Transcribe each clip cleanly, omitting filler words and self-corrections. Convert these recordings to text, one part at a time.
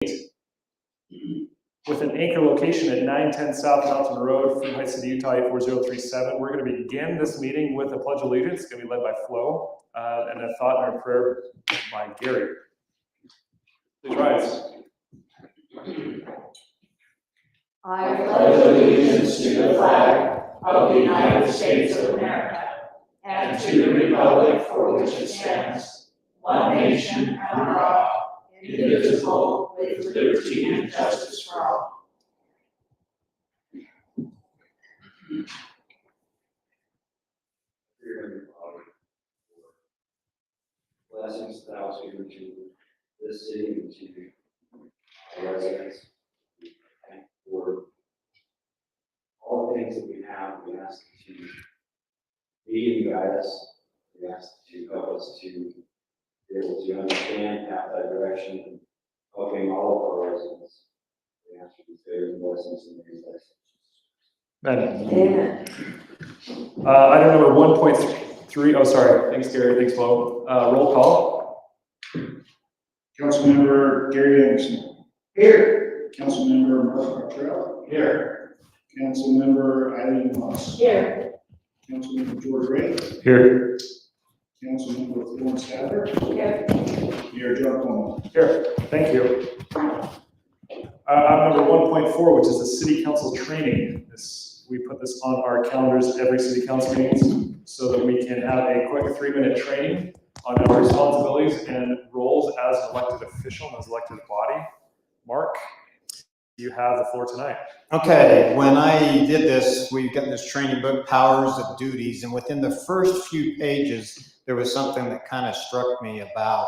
with an anchor location at 910 South Mountain Road, Freedom Heights City, Utah 84037. We're going to begin this meeting with a Pledge of Allegiance. It's going to be led by Flo, and a thought and a prayer by Gary. Please rise. I pledge allegiance to the flag of the United States of America and to the republic for which it stands, one nation under God, indivisible, with liberty and justice for all. Blessings thou to this city and to our residents. And for all the things that we have, we ask that you lead and guide us. We ask that you help us to be able to understand, have that direction, and helping all of our residents. We ask for these favors and blessings in the name of Jesus. Amen. Item number 1.3. Oh, sorry. Thanks, Gary. Thanks, Flo. Roll call. Councilmember Gary Anderson. Here. Councilmember Mark Cottrell. Here. Councilmember Eileen Moss. Here. Councilmember George Ray. Here. Councilmember Florence Stafford. Here. Mayor John Coleman. Here. Thank you. Item number 1.4, which is the city council training. We put this on our calendars every city council meetings so that we can have a quick 3-minute training on our responsibilities and roles as an elected official, as elected body. Mark, you have the floor tonight. Okay, when I did this, we got this training book, Powers of Duties, and within the first few pages, there was something that kind of struck me about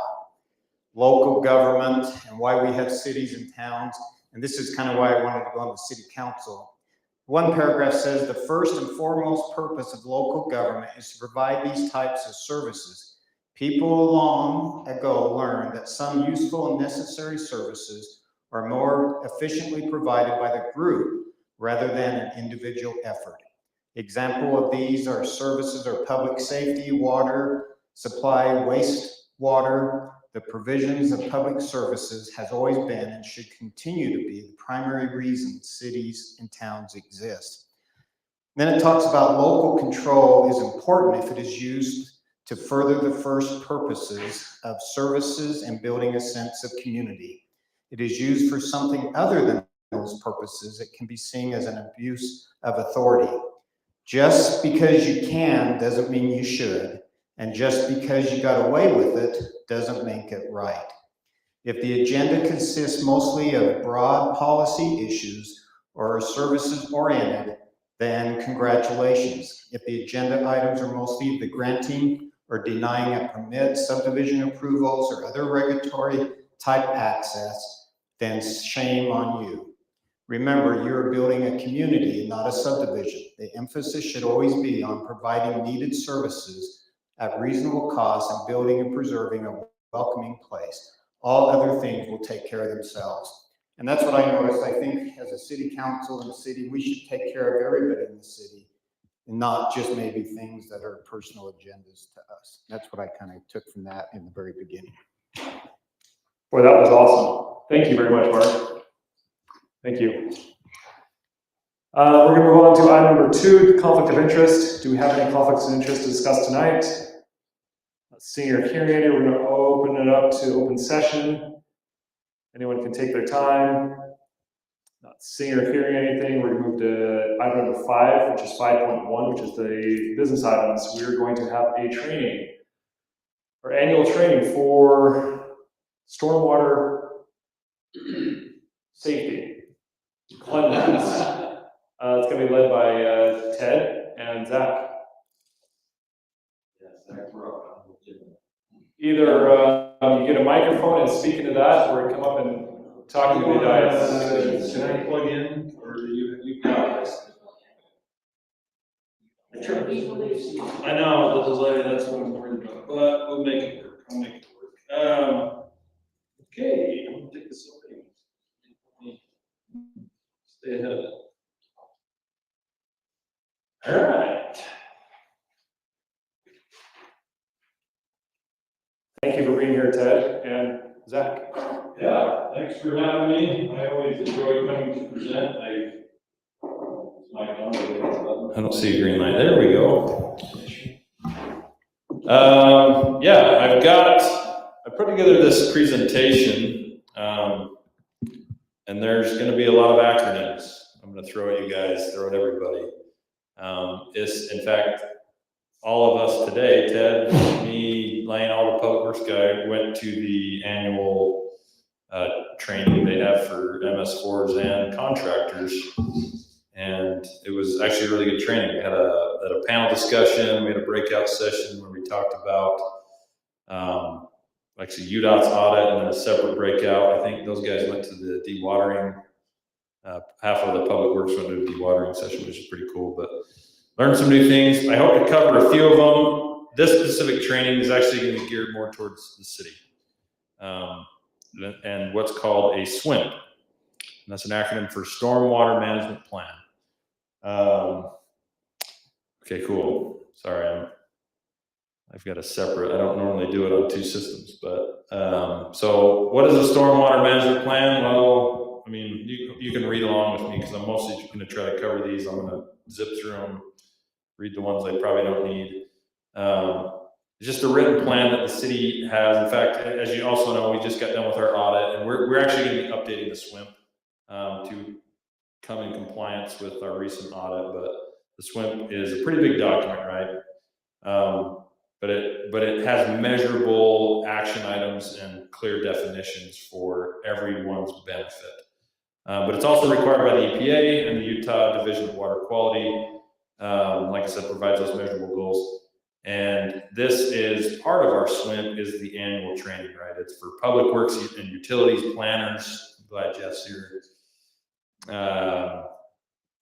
local government and why we have cities and towns. And this is kind of why I wanted to go on the city council. One paragraph says the first and foremost purpose of local government is to provide these types of services. People long ago learned that some useful and necessary services are more efficiently provided by the group rather than an individual effort. Example of these are services are public safety, water supply, wastewater. The provisions of public services has always been and should continue to be the primary reason cities and towns exist. Then it talks about local control is important if it is used to further the first purposes of services and building a sense of community. It is used for something other than those purposes. It can be seen as an abuse of authority. Just because you can doesn't mean you should. And just because you got away with it doesn't make it right. If the agenda consists mostly of broad policy issues or are services oriented, then congratulations. If the agenda items are mostly the granting or denying a permit, subdivision approvals, or other regulatory type access, then shame on you. Remember, you're building a community, not a subdivision. The emphasis should always be on providing needed services at reasonable cost and building and preserving a welcoming place. All other things will take care of themselves. And that's what I noticed. I think as a city council in the city, we should take care of everybody in the city and not just maybe things that are personal agendas to us. That's what I kind of took from that in the very beginning. Boy, that was awesome. Thank you very much, Mark. Thank you. We're going to move on to item number 2, conflict of interest. Do we have any conflicts of interest to discuss tonight? Seeing or hearing any, we're going to open it up to open session. Anyone can take their time. Not seeing or hearing anything, we're going to move to item number 5, which is 5.1, which is the business items. We're going to have a training, or annual training for stormwater safety, cleanliness. It's going to be led by Ted and Zach. Yes, that's right. Either you get a microphone and speak into that, or come up and talk into the dais. Can I plug in, or you got this? I know the delay. That's what I'm worried about, but we'll make it work. I'll make it work. Okay, I'm gonna take this away. Stay ahead of it. All right. Thank you for being here, Ted and Zach. Yeah, thanks for having me. I always enjoy coming to present. I don't see a green light. There we go. I put together this presentation, and there's going to be a lot of acronyms. I'm going to throw at you guys, throw at everybody. In fact, all of us today, Ted, me, Lane, all the public works guy, went to the annual training they have for MS4s and contractors. And it was actually a really good training. We had a panel discussion, we had a breakout session where we talked about actually UDOT's audit, and then a separate breakout. I think those guys went to the dewatering. Half of the public works went to a dewatering session, which is pretty cool, but learned some new things. I hope to cover a few of them. This specific training is actually going to be geared more towards the city, and what's called a SWIMP. And that's an acronym for Stormwater Management Plan. Okay, cool. Sorry, I've got a separate, I don't normally do it on two systems, but, so what is a stormwater management plan? Well, I mean, you can read along with me because I'm mostly going to try to cover these. I'm going to zip through them, read the ones I probably don't need. It's just a written plan that the city has. In fact, as you also know, we just got done with our audit, and we're actually going to be updating the SWIMP to come in compliance with our recent audit. But the SWIMP is a pretty big document, right? But it has measurable action items and clear definitions for everyone's benefit. But it's also required by the EPA and the Utah Division of Water Quality. Like I said, provides those measurable goals. And this is part of our SWIMP is the annual training, right? It's for public works and utilities planners. I'm glad Jeff's here.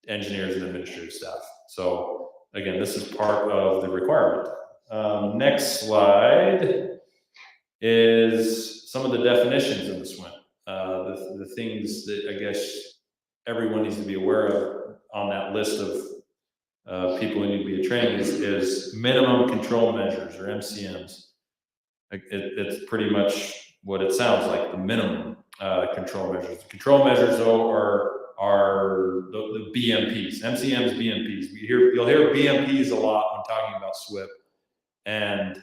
Engineers and administrative staff. So again, this is part of the requirement. Next slide is some of the definitions in the SWIMP. The things that I guess everyone needs to be aware of on that list of people who need to be training is minimum control measures, or MCMs. It's pretty much what it sounds like, the minimum control measures. The control measures, though, are the BMPs, MCMs, BMPs. You'll hear BMPs a lot when talking about SWIP. And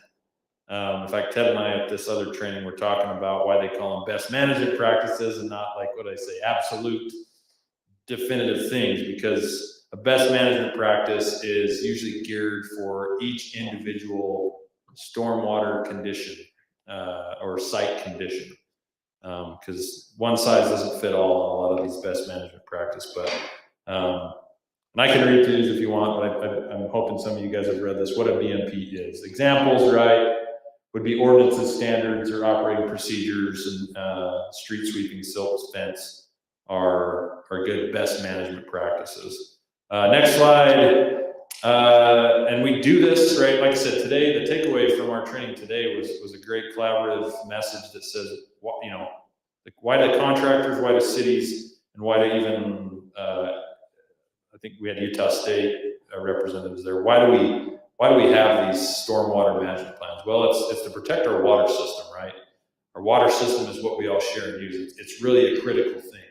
in fact, Ted and I at this other training were talking about why they call them best management practices and not, like, what I say, absolute definitive things, because a best management practice is usually geared for each individual stormwater condition or site condition, because one size doesn't fit all in a lot of these best management practice. But and I can read through these if you want, but I'm hoping some of you guys have read this. What a BMP is. Examples, right, would be ordinances, standards, or operating procedures, and street sweeping, silts, fence are good best management practices. Next slide. And we do this, right? Like I said, today, the takeaway from our training today was a great collaborative message that says, you know, like, why do contractors, why do cities, and why do even, I think we had Utah State representatives there. Why do we have these stormwater management plans? Well, it's to protect our water system, right? Our water system is what we all share and use. It's really a critical thing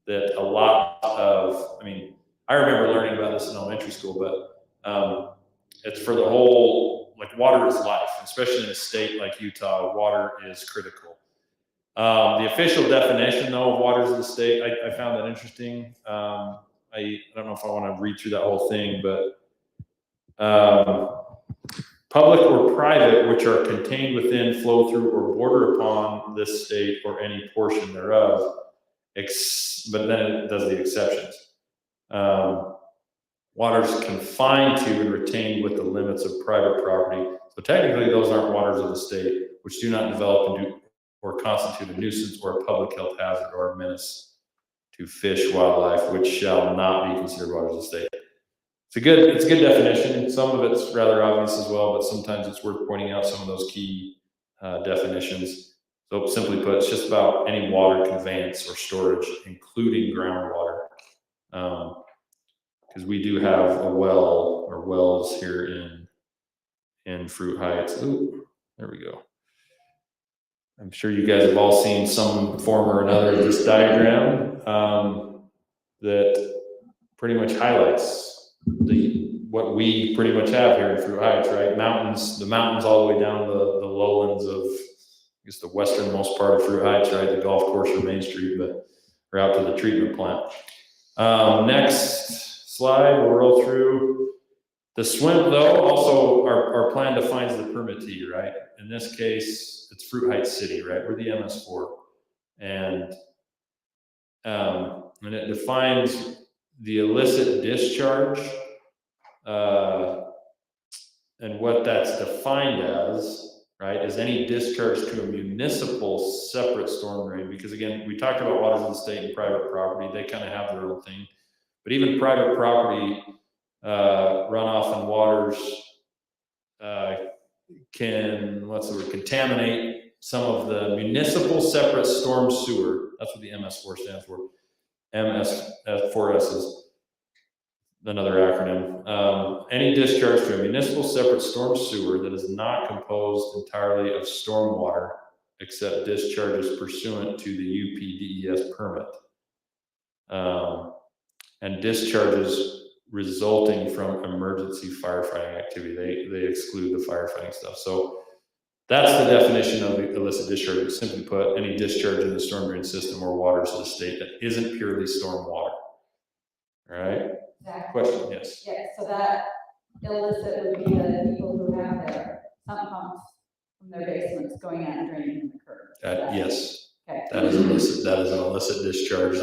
that a lot of, I mean, I remember learning about this in elementary school, but it's for the whole, like, water is life, especially in a state like Utah. Water is critical. The official definition, though, of waters in the state, I found that interesting. I don't know if I want to read through that whole thing, but public or private, which are contained within, flow through, or border upon this state or any portion thereof, but then it does the exceptions. Waters confined to and retained with the limits of private property. So technically, those aren't waters of the state, which do not develop and or constitute a nuisance or a public health hazard or a menace to fish, wildlife, which shall not be considered waters of the state. It's a good definition. Some of it's rather obvious as well, but sometimes it's worth pointing out some of those key definitions. So simply put, it's just about any water conveyance or storage, including groundwater. Because we do have a well or wells here in Fruit Heights. Ooh, there we go. I'm sure you guys have all seen some form or another of this diagram that pretty much highlights what we pretty much have here in Fruit Heights, right? The mountains all the way down to the lowlands of, I guess, the westernmost part of Fruit Heights, right? The golf course or Main Street, but we're out to the treatment plant. Next slide, we'll roll through. The SWIMP, though, also our plan defines the permittee, right? In this case, it's Fruit Heights City, right? We're the MS4. And it defines the illicit discharge, and what that's defined as, right, is any discharge to a municipal separate storm drain. Because again, we talked about waters of the state and private property, they kind of have their own thing. But even private property runoff and waters can, contaminate some of the municipal separate storm sewer. That's what the MS4 stands for. MS4S is another acronym. Any discharge to a municipal separate storm sewer that is not composed entirely of storm water, except discharges pursuant to the UPDES permit. And discharges resulting from emergency firefighting activity. They exclude the firefighting stuff. So that's the definition of illicit discharge. Simply put, any discharge in the storm drain system or waters of the state that isn't purely storm water. All right? Exactly. Question, yes. Yeah, so that illicit would be the people who have their sump pumps from their basements going out and draining in the curb. Yes, Okay. that is illicit. That is an illicit discharge.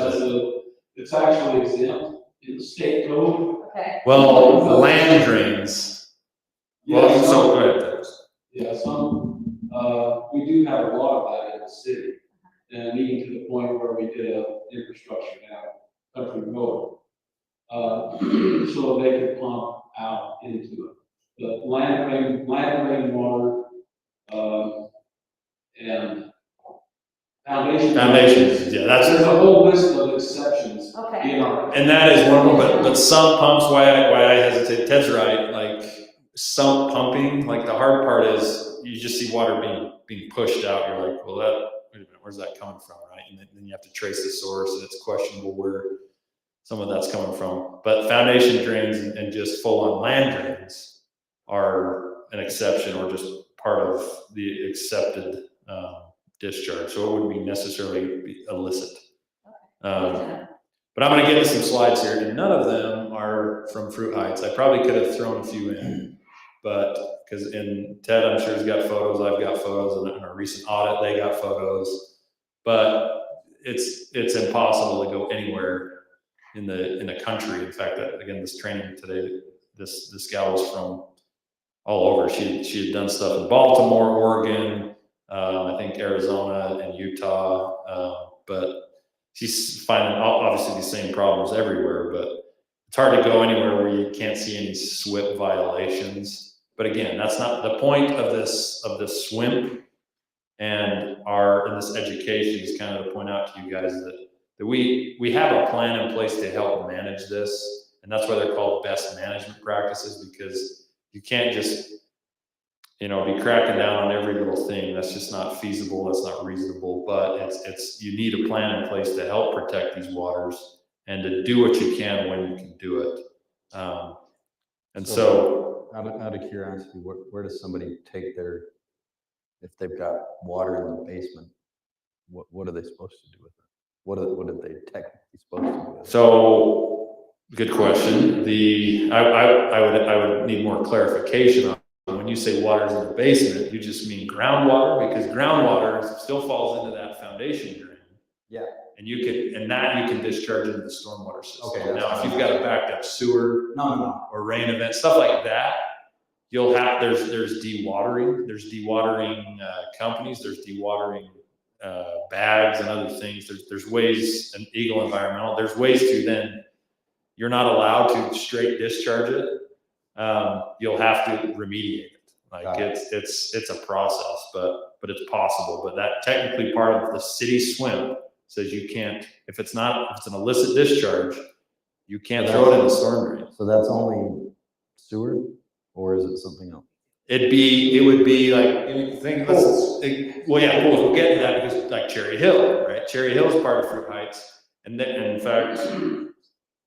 It's actually exempt in the state code. Okay. Well, the land drains. Well, Yeah, so go ahead. Yeah, we do have a lot of that in the city. And even to the point where we did a infrastructure now, country road. So they could pump out into it. The land drain water, and Foundations, yeah, that's. There's a whole list of exceptions Okay. in our. And that is one of them, but sump pumps, why I hesitate, Ted's right, like sump pumping, like the hard part is you just see water being pushed out, you're like, well, wait a minute, where's that coming from, right? And then you have to trace the source, and it's questionable where some of that's coming from. But foundation drains and just full-on land drains are an exception or just part of the accepted discharge. So it wouldn't be necessarily illicit. But I'm going to get to some slides here, and none of them are from Fruit Heights. I probably could have thrown a few in, but because in Ted, I'm sure, has got photos. I've got photos, and in our recent audit, they got photos. But it's impossible to go anywhere in the country. In fact, again, this training today, this gal was from all over. She had done stuff in Baltimore, Oregon, I think Arizona and Utah, but she's finding obviously the same problems everywhere, but it's hard to go anywhere where you can't see any SWIP violations. But again, that's not the point of this SWIMP, and in this education is kind of to point out to you guys that we have a plan in place to help manage this, and that's why they're called best management practices, because you can't just be cracking down on every little thing. That's just not feasible. That's not reasonable. But you need a plan in place to help protect these waters and to do what you can when you can do it. And so out of curiosity, where does somebody take if they've got water in the basement, what are they supposed to do with it? What are they technically supposed to do with it? So good question. I would need more clarification on. When you say water's in the basement, you just mean groundwater, because groundwater still falls into that foundation drain. Yeah. And you can discharge into the stormwater system. Okay, Now, if you've got a backed up sewer No. or rain event, stuff like that, you'll have, there's dewatering companies, there's dewatering bags and other things. There's ways, and Eagle Environmental, there's ways to then, you're not allowed to straight discharge it. You'll have to remediate it. Like it's a process, but it's possible. But that technically part of the city SWIMP says you can't, if it's an illicit discharge, you can't throw it in the storm drain. So that's only sewer, or is it something else? it would be like, pools, we'll get to that because like Cherry Hill, right? Cherry Hill is part of Fruit Heights. And then, in fact,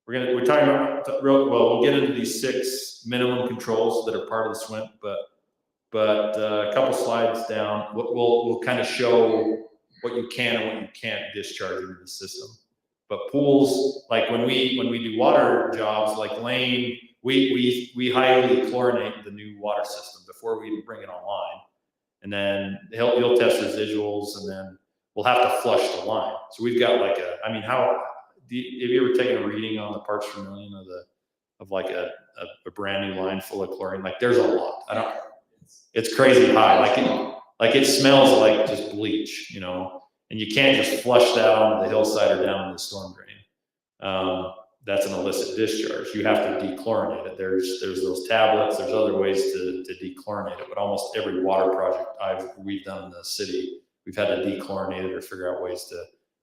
we're talking about, we'll get into these 6 minimum controls that are part of the SWIMP, but a couple slides down, we'll kind of show what you can and what you can't discharge into the system. But pools, like when we do water jobs, like Lane, we highly chlorinate the new water system before we bring it online. And then you'll test residuals, and then we'll have to flush the line. So we've got like have you ever taken a reading on the parts per million of like a brand new line full of chlorine? Like there's a lot. It's crazy high. Like it smells like just bleach, you know, and you can't just flush that onto the hillside or down in the storm drain. That's an illicit discharge. You have to dechlorinate it. There's those tablets. There's other ways to dechlorinate it, but almost every water project we've done in the city, we've had to dechlorinate it or figure out ways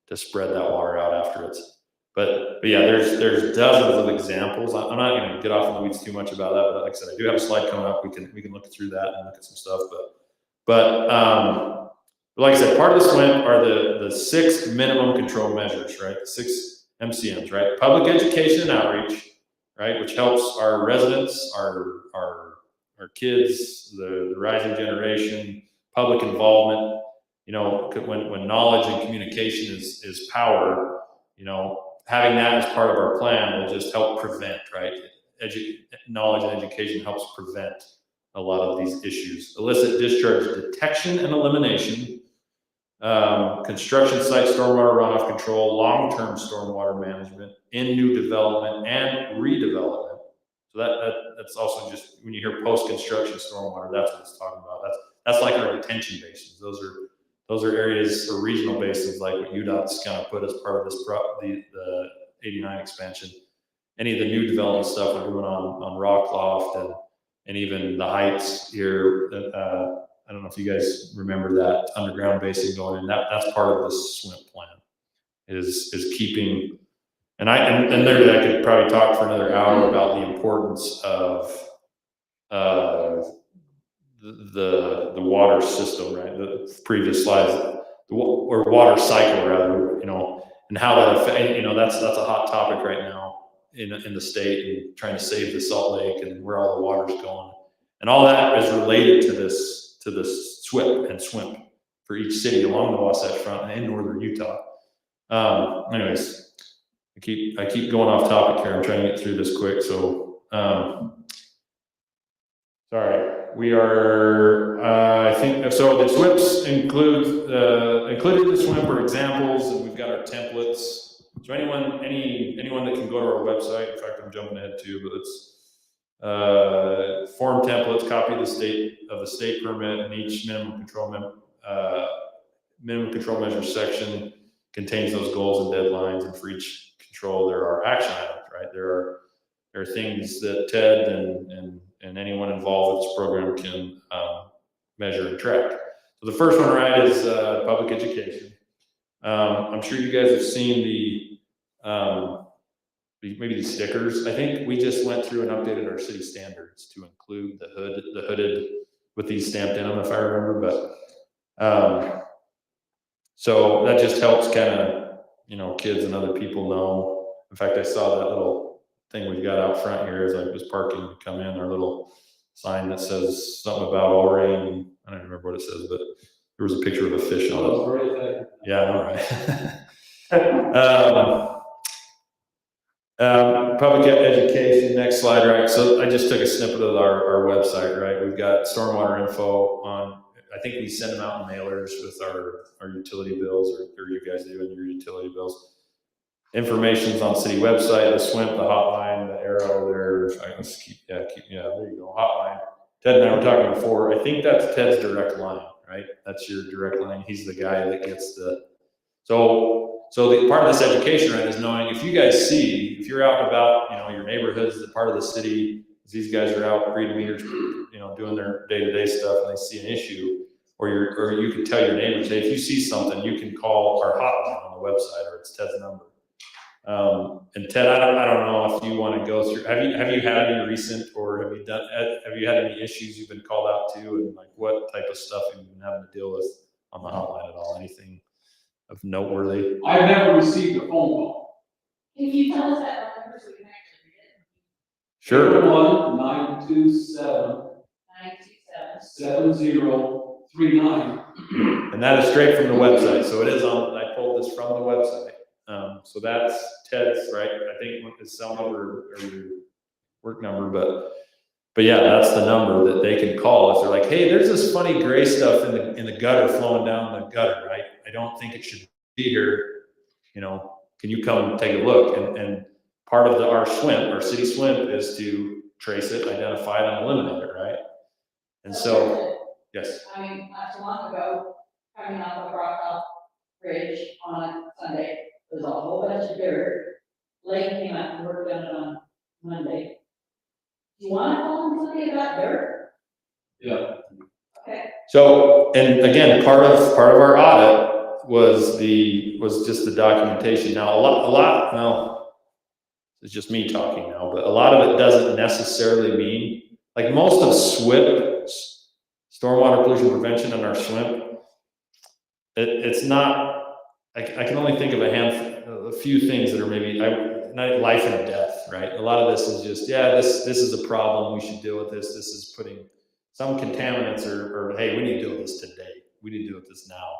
to spread that water out after it's. But yeah, there's dozens of examples. I'm not going to get off in the weeds too much about that, but like I said, I do have a slide coming up. We can look through that and look at some stuff. But like I said, part of the SWIMP are the 6 minimum control measures, right? 6 MCMs, right? Public education and outreach, right, which helps our residents, our kids, the rising generation, public involvement. You know, when knowledge and communication is power, you know, having that as part of our plan will just help prevent, right? Knowledge and education helps prevent a lot of these issues. Illicit discharge detection and elimination, construction site stormwater runoff control, long-term stormwater management, in new development and redevelopment. So that's also just, when you hear post-construction stormwater, that's what it's talking about. That's like our detention basins. Those are areas or regional basins like what UDOT's kind of put as part of this the 89 expansion. Any of the new development stuff we're doing on Rockloft and even the Heights here. I don't know if you guys remember that underground basin going in. That's part of this SWIMP plan. Is keeping, and there I could probably talk for another hour about the importance of the water system, right? The previous slides, or water cycle rather, you know, and how that affects, you know, that's a hot topic right now in the state, and trying to save the Salt Lake and where all the water's going, and all that is related to this SWIP and SWIMP for each city along the Wasatch Front and in northern Utah. Anyways, I keep going off topic here. I'm trying to get through this quick. So, sorry. We are, I think, so the SWIPs included the SWIP are examples, and we've got our templates. So anyone that can go to our website, in fact, I'm jumping ahead too, but it's form templates, copy the state permit, and each minimum control measure section contains those goals and deadlines, and for each control there are action items, right? There are things that Ted and anyone involved with this program can measure and track. So the first one, right, is public education. I'm sure you guys have seen maybe the stickers. I think we just went through and updated our city standards to include the hooded with these stamped in them, if I remember. But so that just helps kind of, you know, kids and other people know. In fact, I saw that little thing we've got out front here as I was parking to come in, our little sign that says something about All-Rain. I don't remember what it says, but there was a picture of a fish on it. Yeah, I know, right? Public education, next slide, right? So I just took a snippet of our website, right? We've got stormwater info on, I think we send them out in mailers with our utility bills, or you guys do in your utility bills. Information's on city website, the SWIMP, the hotline, the arrow there. Let's there you go, hotline. Ted and I were talking before. I think that's Ted's direct line, right? That's your direct line. He's the guy that gets so the part of this education, right, is knowing if you guys see, if you're out and about, you know, your neighborhood's the part of the city, these guys are out reading meters, you know, doing their day-to-day stuff, and they see an issue, or you can tell your neighbors, hey, if you see something, you can call our hotline on the website, or it's Ted's number. And Ted, I don't know if you want to go through, have you had any recent, or have you had any issues you've been called out to, and like what type of stuff have you been having to deal with on the hotline at all? Anything of noteworthy? I've never received a phone call. Can you tell us that number so we can actually read it? Sure. 927 927. 7039. And that is straight from the website. So it is on, I pulled this from the website. So that's Ted's, right? I think his cell number or your work number, but yeah, that's the number that they can call if they're like, hey, there's this funny gray stuff in the gutter flowing down the gutter, right? I don't think it should be here. You know, can you come take a look? And part of our SWIMP, our city SWIMP, is to trace it, identify it, and eliminate it, right? And so, yes. I mean, not too long ago, coming off of Rockwell Bridge on Sunday, there's a whole bunch of dirt. Lane came out and worked on it on Monday. Do you want to call them something about dirt? Yeah. Okay. So, and again, part of our audit was just the documentation. Now, a lot, well, it's just me talking now, but a lot of it doesn't necessarily mean, like most of SWIP, stormwater pollution prevention in our SWIP, it's not, I can only think of a few things that are maybe not life and death, right? A lot of this is just, yeah, this is a problem, we should deal with this. This is putting some contaminants or hey, we need to deal with this today. We need to deal with this now.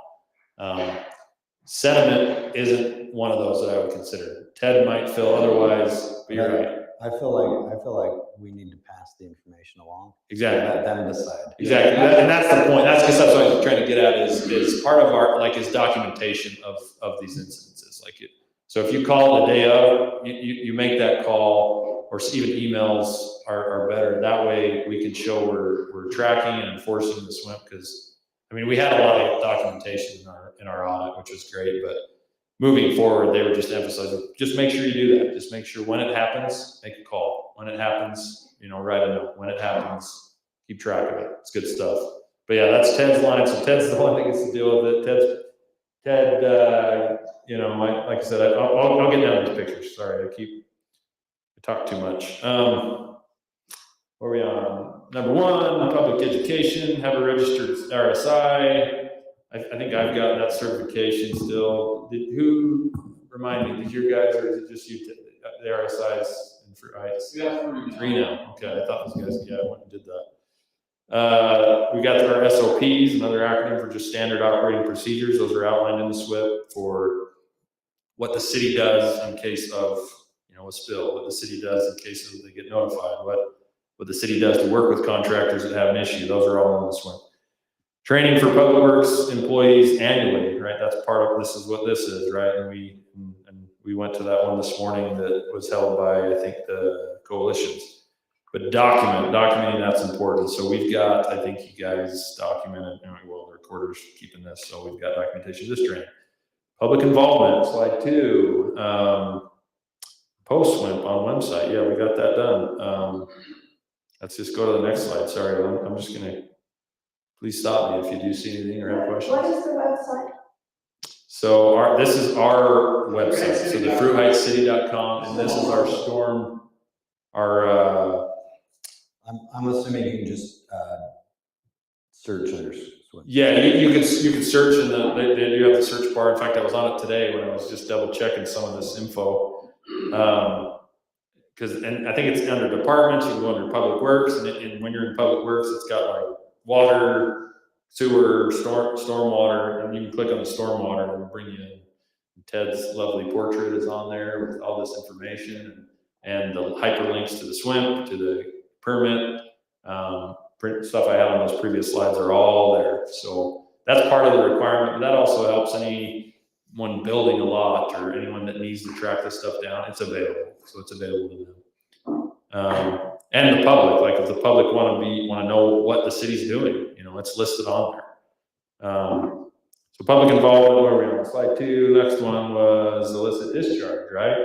Sediment isn't one of those that I would consider. Ted might feel otherwise, but you're right. I feel like we need to pass the information along. Exactly. Let them decide. Exactly, and that's the point. That's what I was trying to get at is part of our, like, is documentation of these incidences. Like, so if you call the day of, you make that call, or even emails are better. That way we can show we're tracking and enforcing the SWIMP, because, I mean, we had a lot of documentation in our audit, which was great, but moving forward, they were just emphasizing, just make sure you do that. Just make sure when it happens, make a call. When it happens, write a note. When it happens, keep track of it. It's good stuff. But yeah, that's Ted's line. So Ted's the one that gets to deal with it. Ted, like I said, I'll get down to these pictures. Sorry, I talk too much. Where are we on? Number 1, public education, have a registered RSI. I think I've got that certification still. Who, remind me, did your guys, or is it just you, the RSIs and for ICE? Yeah, 3 now. Okay, I thought those guys, I went and did that. We got our SOPs, another acronym for just standard operating procedures. Those are outlined in the SWIP for what the city does in case of, a spill, what the city does in case they get notified, what the city does to work with contractors that have an issue. Those are all in the SWIP. Training for public works employees annually, right? That's part of, this is what this is, right? And we went to that one this morning that was held by, I think, the coalitions. But documenting that's important. So we've got, I think you guys documented, well, the recorder's keeping this, so we've got documentation of this training. Public involvement, slide 2. Post-SWIMP on website, yeah, we got that done. Let's just go to the next slide. Sorry, I'm just gonna, please stop me if you do see anything or have questions. What is the website? So this is our website, so the fruitheightscity.com, and this is our storm, I'm assuming you can just search under SWIMP. yeah, you can search in they do have the search bar. In fact, I was on it today when I was just double checking some of this info. And I think it's under departments, you can go under public works, and when you're in public works, it's got like water, sewer, stormwater, and you can click on the stormwater and it'll bring you in. Ted's lovely portrait is on there with all this information and the hyperlinks to the SWIMP, to the permit, print stuff I had on those previous slides are all there. So that's part of the requirement, but that also helps anyone building a lot or anyone that needs to track this stuff down. It's available. So it's available to them. And the public, like if the public want to know what the city's doing, it's listed on there. So public involvement, where are we on? Slide 2, next one was illicit discharge, right?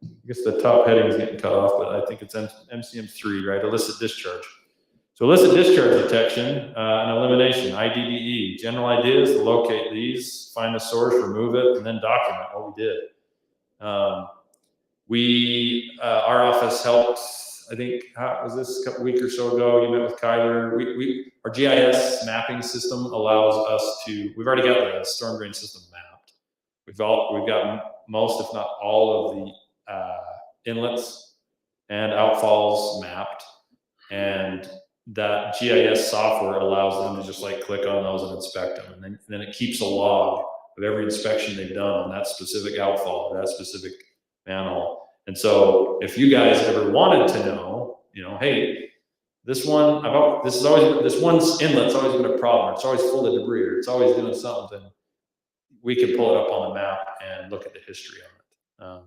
I guess the top heading is getting cut off, but I think it's MCM 3, right? Illicit discharge. So illicit discharge detection and elimination, IDDE. General idea is to locate these, find the source, remove it, and then document what we did. our office helped, I think, how was this a week or so ago, you met with Kyler. Our GIS mapping system allows us to, we've already got the storm drain system mapped. We've got most, if not all of the inlets and outfalls mapped. And that GIS software allows them to just like click on those and inspect them. And then it keeps a log of every inspection they've done on that specific outfall, or that specific manhole. And so if you guys ever wanted to know, hey, this one inlet's always been a problem. It's always full of debris, or it's always doing something. We can pull it up on the map and look at the history on it.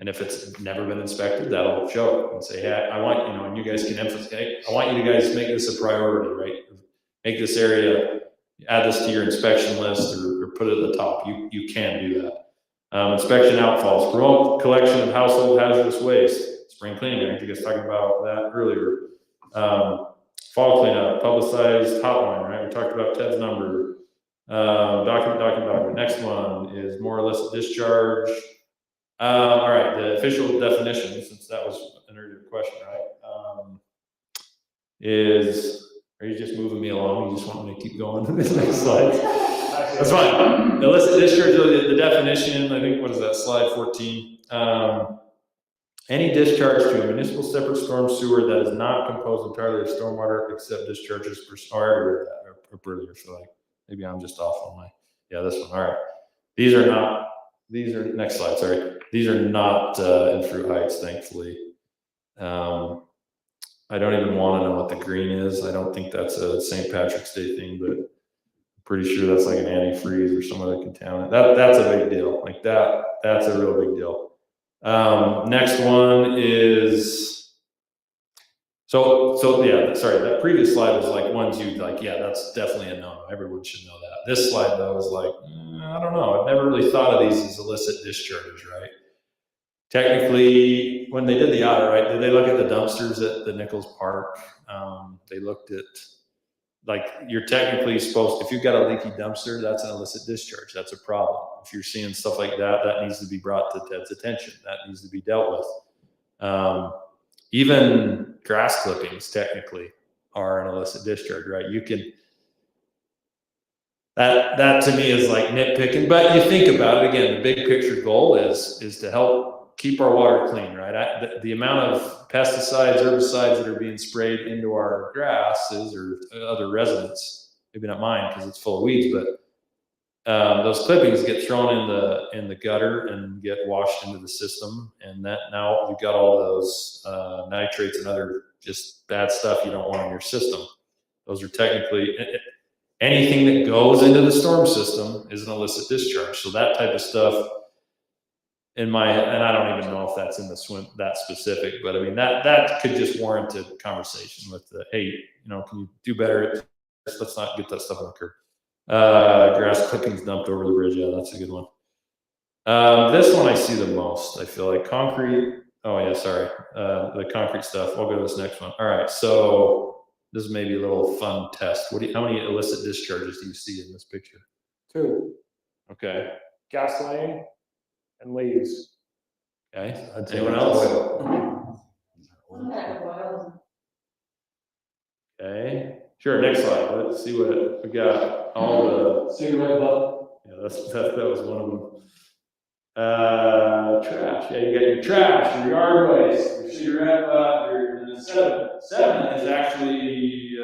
And if it's never been inspected, that'll show it and say, hey, I want, and you guys can emphasize, hey, I want you guys to make this a priority, right? Make this area, add this to your inspection list, or put it at the top. You can do that. Inspection outfalls, promote collection of household hazardous waste, spring cleaning. I think you guys talking about that earlier. Fall cleanup, publicized hotline, right? We talked about Ted's number. Document. Next one is more or less discharge. All right, the official definition, since that was an earlier question, right? Are you just moving me along? You just want me to keep going to this next slide? That's fine. Illicit discharge, the definition, I think, what is that, slide 14? Any discharge to a municipal separate storm sewer that is not composed entirely of stormwater except discharges per earlier, so like, maybe I'm just off on this one. All right. These are, next slide, sorry. These are not in Fruit Heights, thankfully. I don't even want to know what the green is. I don't think that's a St. Patrick's Day thing, but I'm pretty sure that's like an antifreeze or some other contaminant. That's a big deal. Like that's a real big deal. Next one is, so yeah, sorry, that previous slide was like ones you like, yeah, that's definitely a no. Everyone should know that. This slide though is like, I don't know. I've never really thought of these as illicit discharges, right? Technically, when they did the audit, right, did they look at the dumpsters at the Nichols Park? They looked at, like, you're technically supposed, if you've got a leaky dumpster, that's an illicit discharge. That's a problem. If you're seeing stuff like that, that needs to be brought to Ted's attention. That needs to be dealt with. Even grass clippings technically are an illicit discharge, right? You can, that to me is like nitpicking, but you think about it again, the big picture goal is to help keep our water clean, right? The amount of pesticides, herbicides that are being sprayed into our grasses or other residents, maybe not mine because it's full of weeds, but those clippings get thrown in the gutter and get washed into the system, and that now you've got all those nitrates and other just bad stuff you don't want in your system. Those are technically anything that goes into the storm system is an illicit discharge. So that type of stuff. And I don't even know if that's in the swim that specific, but I mean that could just warrant a conversation with the, hey, can you do better? Let's not get that stuff on the curb. Grass clippings dumped over the bridge. Yeah, that's a good one. This one I see the most. I feel like concrete. Oh yeah, sorry. The concrete stuff. I'll go to this next one. All right, so this is maybe a little fun test. How many illicit discharges do you see in this picture? 2. Okay. Gas laying and leaves. Okay. I'd say Anyone that's else? Okay. Sure. Next slide. Let's see what we got. All the Cigarette butt. yeah. That was one of them. Trash. Yeah, you got your trash, your yard waste, your cigarette butt, your 7. 7 is actually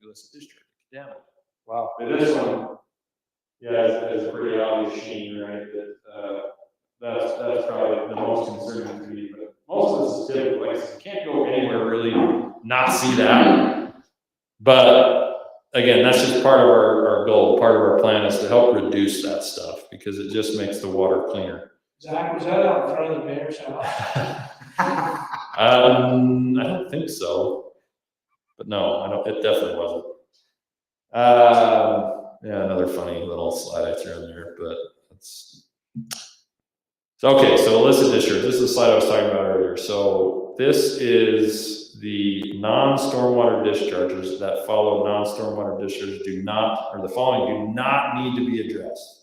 illicit discharge. Damn it. Wow. But this one, yeah, is a pretty obvious sheen, right? That's probably the most concerning to me. But most of this is typical. Like, you can't go anywhere really not see that. But again, that's just part of our goal. Part of our plan is to help reduce that stuff because it just makes the water cleaner. Zach, was that out in front of the mayor's house? I don't think so. But no, I don't. It definitely wasn't. Yeah, another funny little slide I threw in there, but it's okay. So illicit discharge. This is the slide I was talking about earlier. So this is the non-stormwater discharges that follow non-stormwater discharges the following do not need to be addressed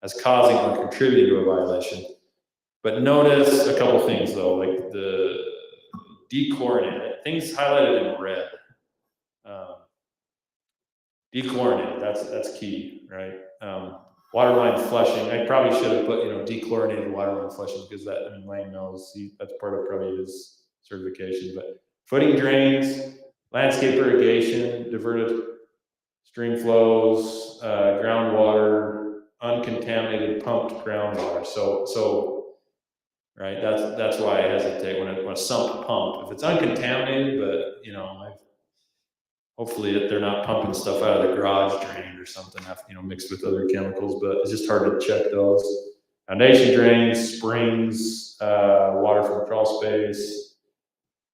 as causing or contributing to a violation. But notice a couple things though, like the dechlorinated, things highlighted in red. Dechlorinated, that's key, right? Waterline flushing, I probably should have put, dechlorinated waterline flushing, because that, Lane knows, that's part of probably his certification, but footing drains, landscape irrigation, diverted stream flows, groundwater, uncontaminated pumped groundwater. So, right, that's why I hesitate when a sump pump, if it's uncontaminated, but, hopefully they're not pumping stuff out of the garage drain or something, mixed with other chemicals, but it's just hard to check those. Foundation drains, springs, water from crawl space,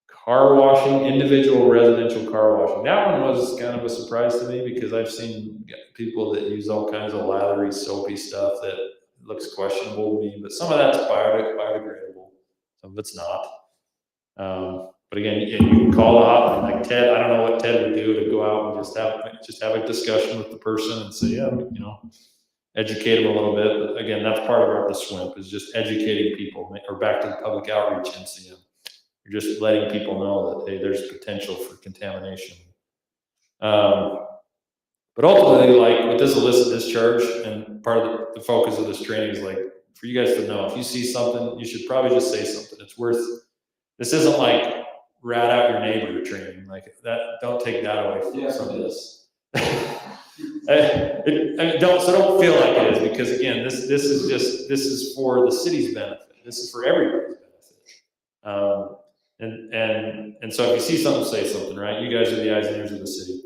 car washing, individual residential car washing. That one was kind of a surprise to me, because I've seen people that use all kinds of lathery, soapy stuff that looks questionable to me, but some of that's biodegradable, some of it's not. But again, you can call the hotline, like Ted. I don't know what Ted would do to go out and just have a discussion with the person and say, yeah, educate them a little bit. But again, that's part of the SWIMP, is just educating people, or back to the public outreach NCM. You're just letting people know that, hey, there's potential for contamination. But ultimately, like with this illicit discharge, and part of the focus of this training is like for you guys to know, if you see something, you should probably just say something. This isn't like rat out your neighbor training, like that. Don't take that away from this. Don't feel like it is, because again, this is for the city's benefit. This is for everybody's benefit. And so if you see something, say something, right? You guys are the eyes and ears of the city.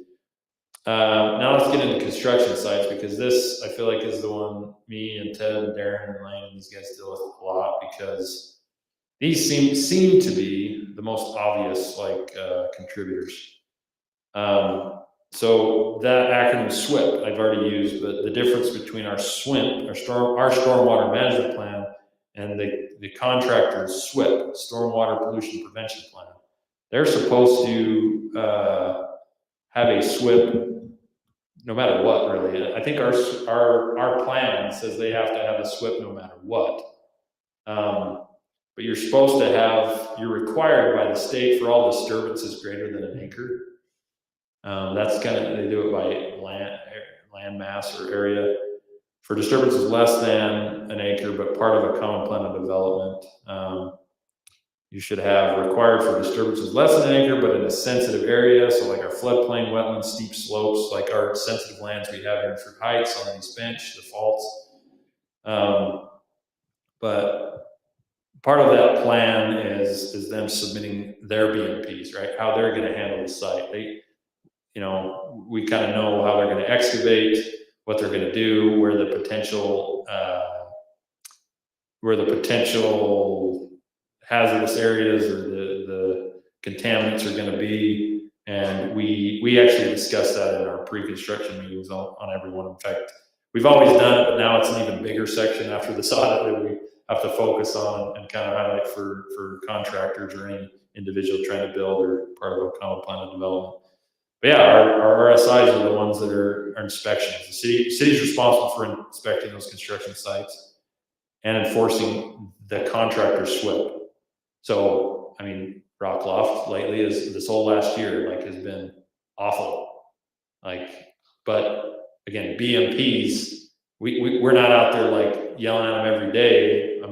Now let's get into construction sites, because this, I feel like, is the one me and Ted and Darren and Lane and these guys deal with a lot, because these seem to be the most obvious, contributors. So that acronym SWIP I've already used, but the difference between our SWIMP, our stormwater management plan, and the contractor's SWIP, stormwater pollution prevention plan, they're supposed to have a SWIP no matter what, really. I think our plan says they have to have a SWIP no matter what. But you're supposed to you're required by the state for all disturbances greater than an acre. That's they do it by land mass or area. For disturbances less than an acre, but part of a common plan of development, you should have required for disturbances less than an acre, but in a sensitive area. So like our floodplain, wetlands, steep slopes, like our sensitive lands we have in for Heights, on East Bench, the faults. But part of that plan is them submitting their BMPs, right? How they're going to handle the site. We kind of know how they're going to excavate, what they're going to do, where the potential hazardous areas or the contaminants are going to be. And we actually discussed that in our pre-construction meetings on everyone. In fact, we've always done it, but now it's an even bigger section after this audit that we have to focus on and kind of highlight for contractors or any individual trying to build or part of a common plan of development. But yeah, our RSIs are the ones that are inspections. The city's responsible for inspecting those construction sites and enforcing the contractor's SWIP. So, Rockloft lately this whole last year, has been awful. But again, BMPs, we're not out there yelling at them every day. I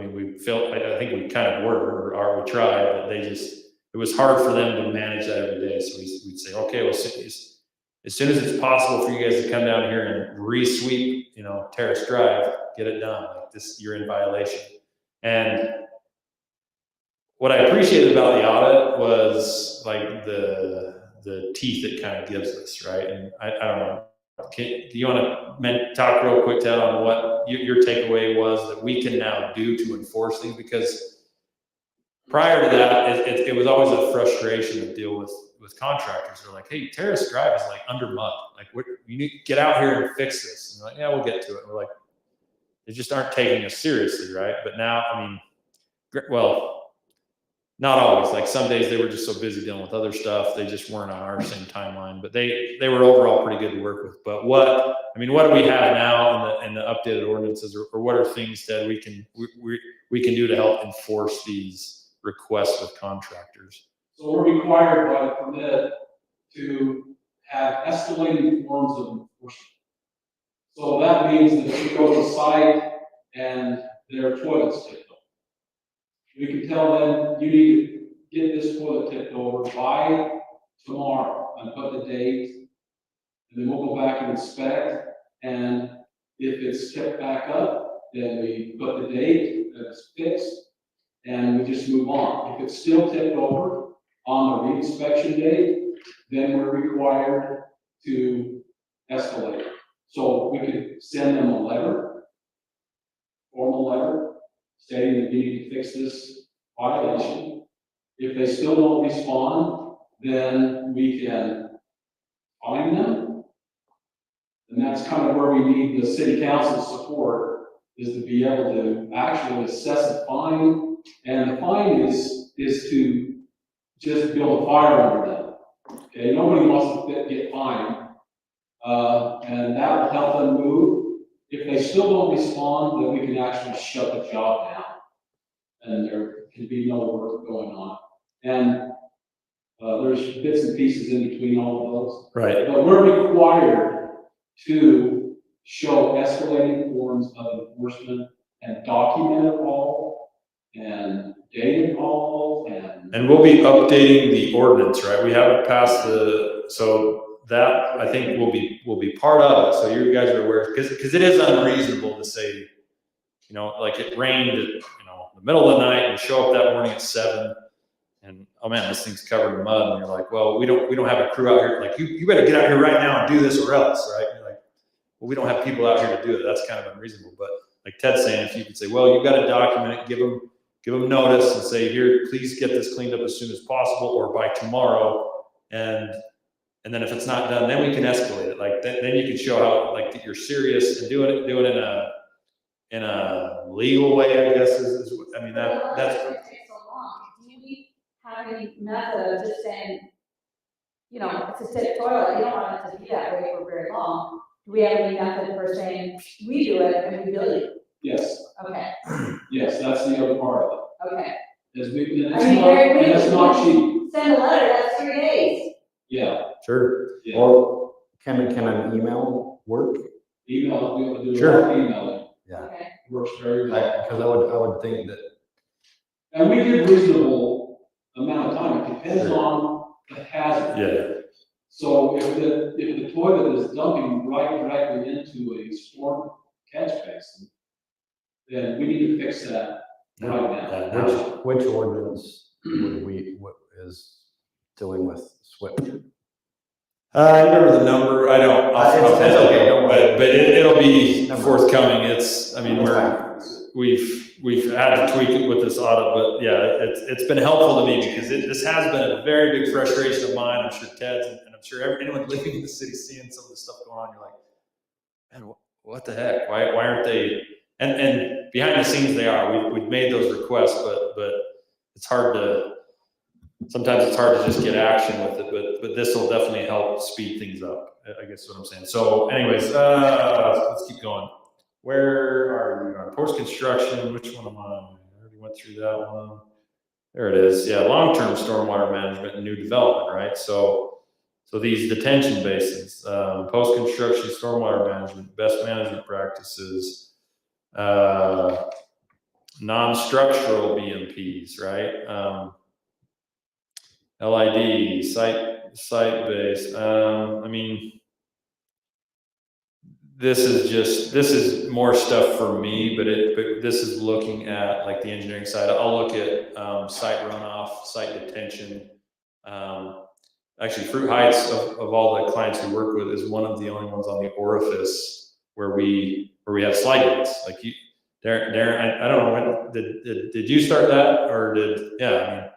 think we kind of were, or we tried, but it was hard for them to manage that every day. So we'd say, okay, well, as soon as it's possible for you guys to come down here and re-sweep, Terrace Drive, get it done. You're in violation. And what I appreciated about the audit was the teeth it kind of gives us, right? And I don't know. Do you want to talk real quick, Ted, on what your takeaway was that we can now do to enforce these? Because prior to that, it was always a frustration to deal with contractors. They're like, hey, Terrace Drive is under mud. You need to get out here and fix this. And they're like, yeah, we'll get to it. And we're like, they just aren't taking us seriously, right? But now, not always. Some days they were just so busy dealing with other stuff, they just weren't on our same timeline. But they were overall pretty good to work with. But what do we have now in the updated ordinances, or what are things that we can do to help enforce these requests with contractors. So we're required by the permit to have escalating forms of enforcement. So that means that if we go to site and their toilet's tipped over, we can tell them, you need to get this toilet tipped over by tomorrow, and put the date, and then we'll go back and inspect, and if it's tipped back up, then we put the date that it's fixed, and we just move on. If it's still tipped over on the reinspection date, then we're required to escalate. So we could send them a letter, formal letter, stating that you need to fix this violation. If they still don't respond, then we can fine them. And that's kind of where we need the city council's support, is to be able to actually assess a fine. And the fine is to just build a fire under them. Okay, nobody wants to get fined. And that will help them move. If they still don't respond, then we can actually shut the job down. And there can be no work going on. And there's bits and pieces in between all of those. Right. But we're required to show escalating forms of enforcement and document it all and date it all And we'll be updating the ordinance, right? We haven't passed so that I think will be part of it. So you guys are aware, because it is unreasonable to say, like it rained at, the middle of the night, and you show up that morning at 7, and oh man, this thing's covered in mud, and you're like, well, we don't have a crew out here. Like you better get out here right now and do this or else, right? And you're like, well, we don't have people out here to do it. That's kind of unreasonable. But like Ted's saying, if you could say, well, you've got to document it, give them notice and say, here, please get this cleaned up as soon as possible or by tomorrow. And then if it's not done, then we can escalate it. Like then you can show how like that you're serious and do it in a legal way, I guess that's It takes so long. Do you have any method of just saying, it's a tipped toilet, you don't want it to be that way for very long? Do we have any method for saying, we do it and we bill you? Yes, Okay, yes, that's the other part of it. okay. And very it's not cheap. Send a letter, that's 3 days. Yeah, sure. yeah. Or can an email work? Email, we have to do a Sure. lot of emailing. Yeah. Okay. Works very well. Because I would think that, And we give reasonable amount of time. It depends on the hazard. Yeah. So if the toilet is dumping right directly into a storm catch basin, then we need to fix that right now. which ordinance what is dealing with SWIP? I remember the number. I don't. It's okay, don't worry. But it'll be Never mind. forthcoming. We've had to tweak it with this audit, but yeah, it's been helpful to me because this has been a very big frustration of mine. I'm sure Ted's, and I'm sure anyone living in the city seeing some of the stuff going on. You're like, man, what the heck? Why aren't they? And behind the scenes they are. We've made those requests, but it's hard to. Sometimes it's hard to just get action with it, but this will definitely help speed things up. I guess is what I'm saying. So, anyways, let's keep going. Where are we on post-construction? Which one am I on? I already went through that one. There it is. Yeah, long-term stormwater management and new development, right? So these detention basins, post-construction stormwater management, best management practices, non-structural BMPs, right? LID, site-based. This is more stuff for me, but this is looking at like the engineering side. I'll look at site runoff, site detention. Actually, Fruit Heights of all the clients we work with is one of the only ones on the orifice where we have slide gates. Like Darren, I don't know did you start that or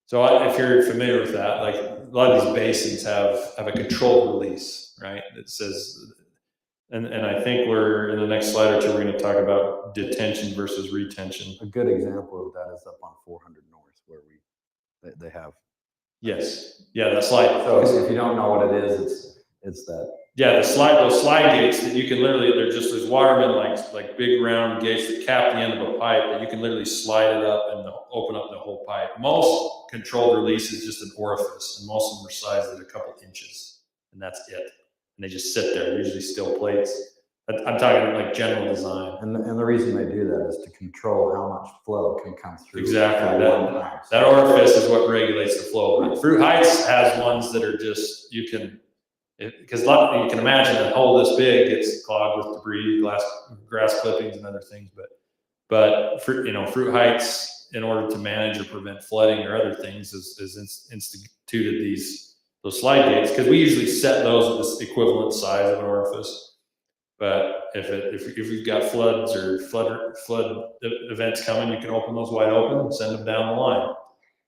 so if you're familiar with that, like a lot of these basins have a controlled release, right? It says, and I think we're in the next slide or two, we're going to talk about detention versus retention. A good example of that is up on 400 North where they have. Yes. Yeah, the slide. So if you don't know what it is, it's that Yeah, those slide gates that you can literally, there's watermen like big round gates that cap the end of a pipe that you can literally slide it up and open up the whole pipe. Most controlled release is just an orifice, and most of them are sized at a couple inches, and that's it. And they just sit there, usually steel plates. I'm talking like general design. And the reason they do that is to control how much flow can come through. Exactly. at one time. That orifice is what regulates the flow. But Fruit Heights has ones that are just, because you can imagine a hole this big gets clogged with debris, grass clippings and other things. But Fruit Heights, in order to manage or prevent flooding or other things, is instituted those slide gates, because we usually set those at the equivalent size of an orifice. But if you've got floods or flood events coming, you can open those wide open and send them down the line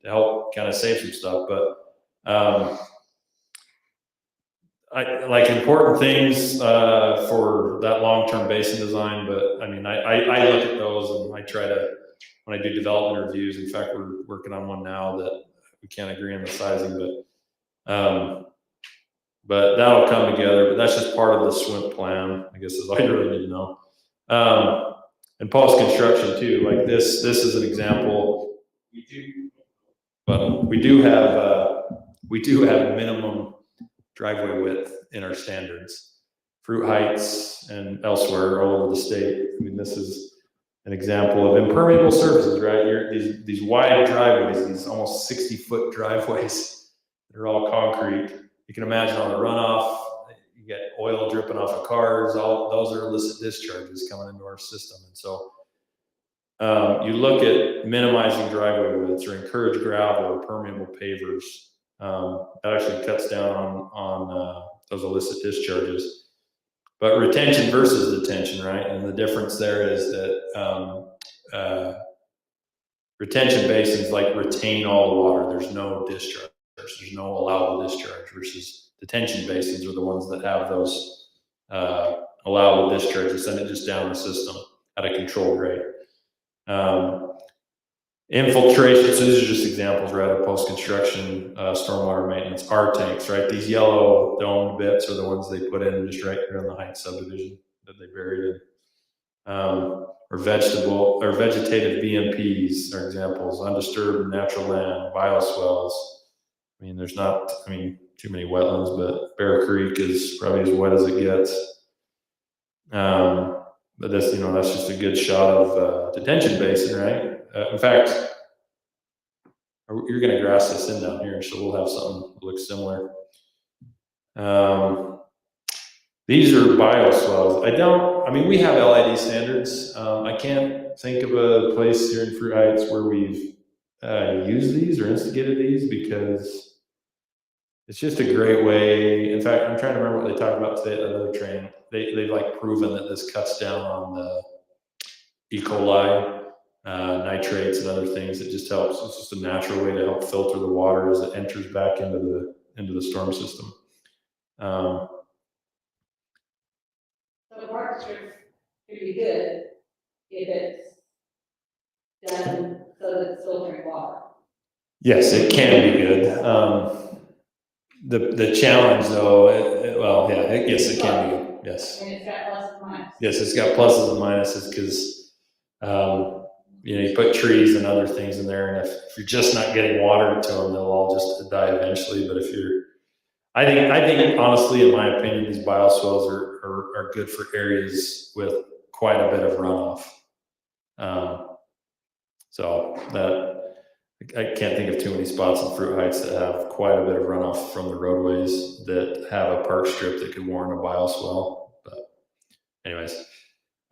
to help kind of save some stuff. But I like important things for that long-term basin design. But I mean, I look at those and I try to, when I do development reviews. In fact, we're working on one now that we can't agree on the sizing, but that'll come together. But that's just part of the SWIMP plan, I guess, is all you really need to know. And post-construction too, like this is an example. We do have minimum driveway width in our standards. Fruit Heights and elsewhere all over the state. I mean, this is an example of impermeable surfaces, right? These wide driveways, these almost 60-foot driveways that are all concrete. You can imagine on the runoff, you get oil dripping off of cars. All those are illicit discharges coming into our system. And so you look at minimizing driveway widths or encourage gravel or permeable pavers. That actually cuts down on those illicit discharges. But retention versus detention, right? And the difference there is that retention basins like retain all the water. There's no discharge. There's no allowable discharge, versus detention basins are the ones that have those allowable discharges, send it just down the system at a controlled rate. Infiltration, so these are just examples, right, of post-construction stormwater maintenance. R tanks, right? These yellow domed bits are the ones they put in just right here in the Heights subdivision that they buried in. Or vegetative BMPs are examples. Undisturbed natural land, bioswales. I mean, there's not, too many wetlands, but Bear Creek is probably as wet as it gets. But this, that's just a good shot of detention basin, right? In fact, you're going to grass this in down here, so we'll have something that looks similar. These are bioswales. We have LID standards. I can't think of a place here in Fruit Heights where we've used these or instigated these, because it's just a great way. In fact, I'm trying to remember what they talked about today at another training. They've like proven that this cuts down on the E. coli, nitrates and other things. It just helps. It's just a natural way to help filter the water as it enters back into the storm system. So Park District could be good if it's done so that it's filtering water. Yes, it can be good. The challenge, though, yes, it can be good. Yes. And it's got pluses and minuses. Yes, it's got pluses and minuses because, you put trees and other things in there, and if you're just not getting water to them, they'll all just die eventually. But if I think honestly, in my opinion, these bioswales are good for areas with quite a bit of runoff. So that I can't think of too many spots in Fruit Heights that have quite a bit of runoff from the roadways that have a park strip that could warrant a bioswale. But anyways,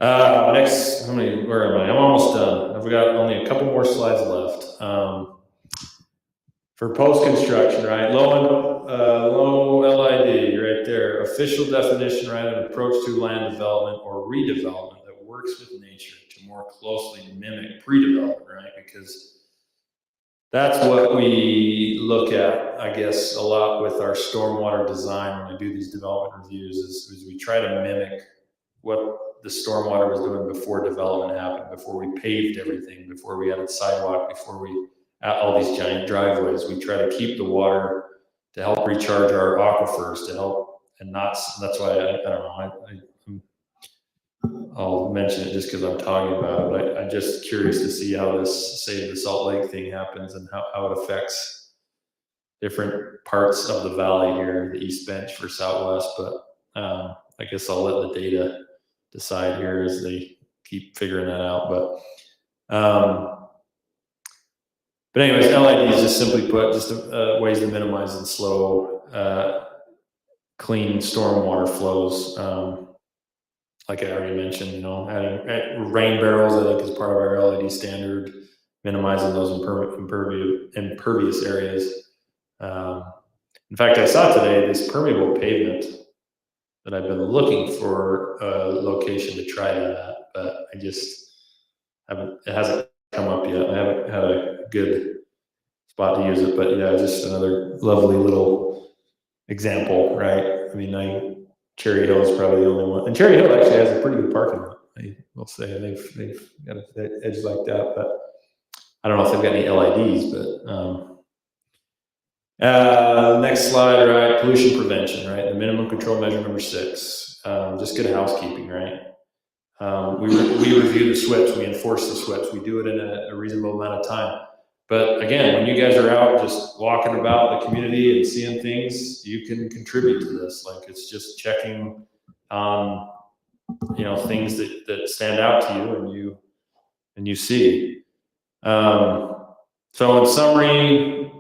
next, where am I? I'm almost done. I've got only a couple more slides left. For post-construction, right? Low LID right there. Official definition, right? An approach to land development or redevelopment that works with nature to more closely mimic pre-development, right? Because that's what we look at, I guess, a lot with our stormwater design when we do these development reviews is we try to mimic what the stormwater was doing before development happened, before we paved everything, before we added sidewalk, before we all these giant driveways. We try to keep the water to help recharge our aquifers, to help and not, that's why I don't know, I'll mention it just because I'm talking about it, but I'm just curious to see how this, say, the Salt Lake thing happens and how it affects different parts of the valley here, the East Bench versus Southwest. But I guess I'll let the data decide here as they keep figuring that out. But anyways, LIDs, just simply put, just ways to minimize and slow clean stormwater flows. Like I already mentioned, you know, adding rain barrels, I think, is part of our LED standard, minimizing those impervious areas. In fact, I saw today this permeable pavement that I've been looking for a location to try that at, but I just haven't, it hasn't come up yet. I haven't had a good spot to use it, but yeah, just another lovely little example, right? I mean, Cherry Hill is probably the only one, and Cherry Hill actually has a pretty good parking lot. I will say they've got an edge like that, but I don't know if they've got any LIDs. But next slide, right? Pollution prevention, right? The minimum control measure number 6. Just good housekeeping, right? We review the SWIPs, we enforce the SWIPs, we do it in a reasonable amount of time. But again, when you guys are out just walking about the community and seeing things, you can contribute to this. Like, it's just checking on, you know, things that stand out to you and you see. So in summary,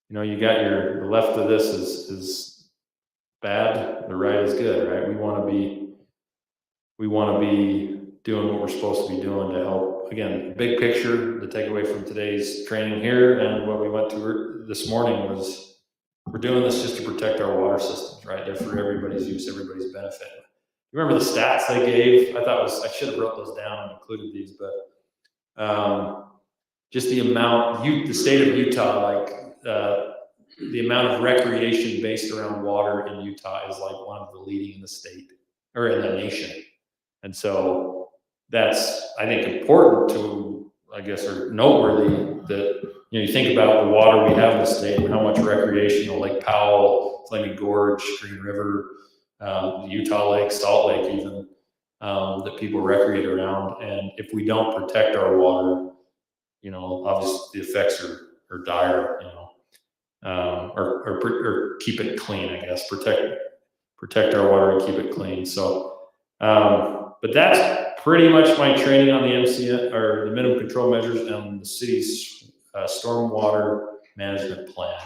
you know, you got the left of this is bad, the right is good, right? We want to be doing what we're supposed to be doing to help. Again, big picture, the takeaway from today's training here and what we went to this morning was we're doing this just to protect our water systems, right? They're for everybody's use, everybody's benefit. You remember the stats they gave? I should have wrote those down and included these, but just the amount, the state of Utah, like the amount of recreation based around water in Utah is like one of the leading in the state or in the nation. And so that's, I think, important to, I guess, or noteworthy that, you know, you think about the water we have in the state and how much recreational, Lake Powell, Flaming Gorge, Green River, Utah Lake, Salt Lake even, that people recreate around. And if we don't protect our water, you know, obviously the effects are dire, you know, or keep it clean, I guess, protect our water and keep it clean. So, but that's pretty much my training on the MCN or the minimum control measures and the city's stormwater management plan.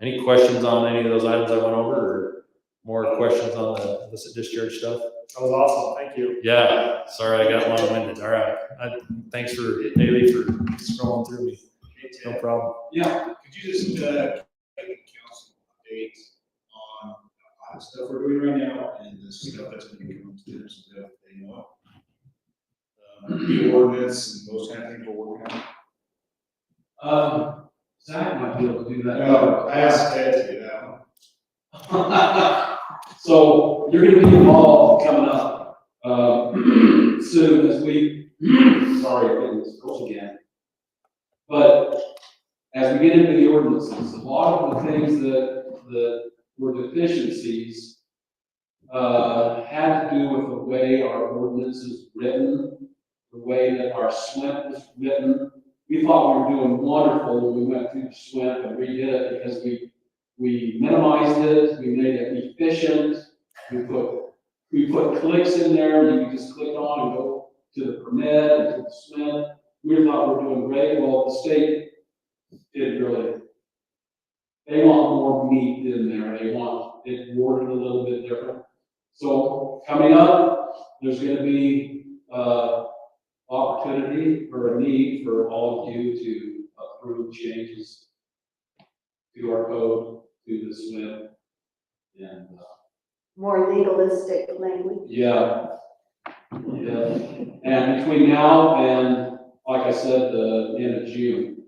Any questions on any of those items I went over, or more questions on the illicit discharge stuff? That was awesome. Thank you. Yeah, sorry I got long-winded. All right. Thanks for Haley for scrolling through me. No problem. Yeah, could you just give the council updates on the stuff we're doing right now and the stuff that's going to come to them so that they know? The ordinance and those kind of things we're working on. Zach might be able to do that. No, I asked Ted to do that one. So you're going to be involved coming up soon as we, sorry, getting this close again. But as we get into the ordinances, a lot of the things that were deficiencies had to do with the way our ordinance is written, the way that our SWIP is written. We thought we were doing wonderful when we went through the SWIP and redid it because we minimized it, we made it efficient, we put clicks in there, you can just click on and go to the permit and to the SWIP. We thought we were doing great. Well, the state did really, they want more meat in there. They want it worded a little bit different. So coming up, there's going to be opportunity or a need for all of you to approve changes to our code, to the SWIP, and More legalistic language. yeah. And between now and, like I said, the end of June.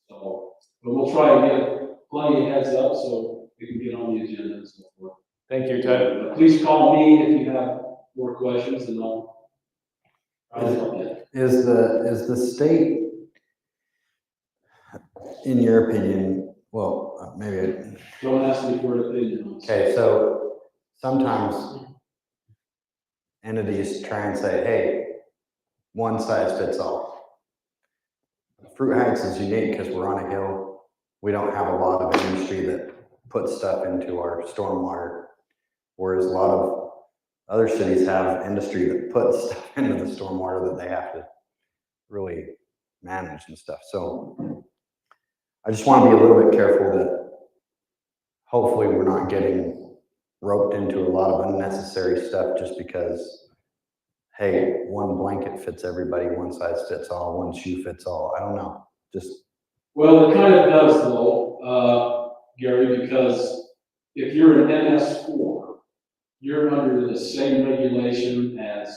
So, but we'll try to get plenty of heads up so we can get on the agenda and so forth. Thank you, Ted. But please call me if you have more questions, and I'll help you. Is the state, in your opinion, Well, maybe, Don't ask me for an opinion on this. okay, so sometimes entities try and say, hey, one size fits all. Fruit Heights is unique because we're on a hill. We don't have a lot of industry that puts stuff into our stormwater, whereas a lot of other cities have industry that puts stuff into the stormwater that they have to really manage and stuff. So I just want to be a little bit careful that hopefully we're not getting roped into a lot of unnecessary stuff just because, hey, one blanket fits everybody, one size fits all, one shoe fits all. I don't know. Just, Well, it kind of does though, Gary, because if you're an MS4, you're under the same regulation as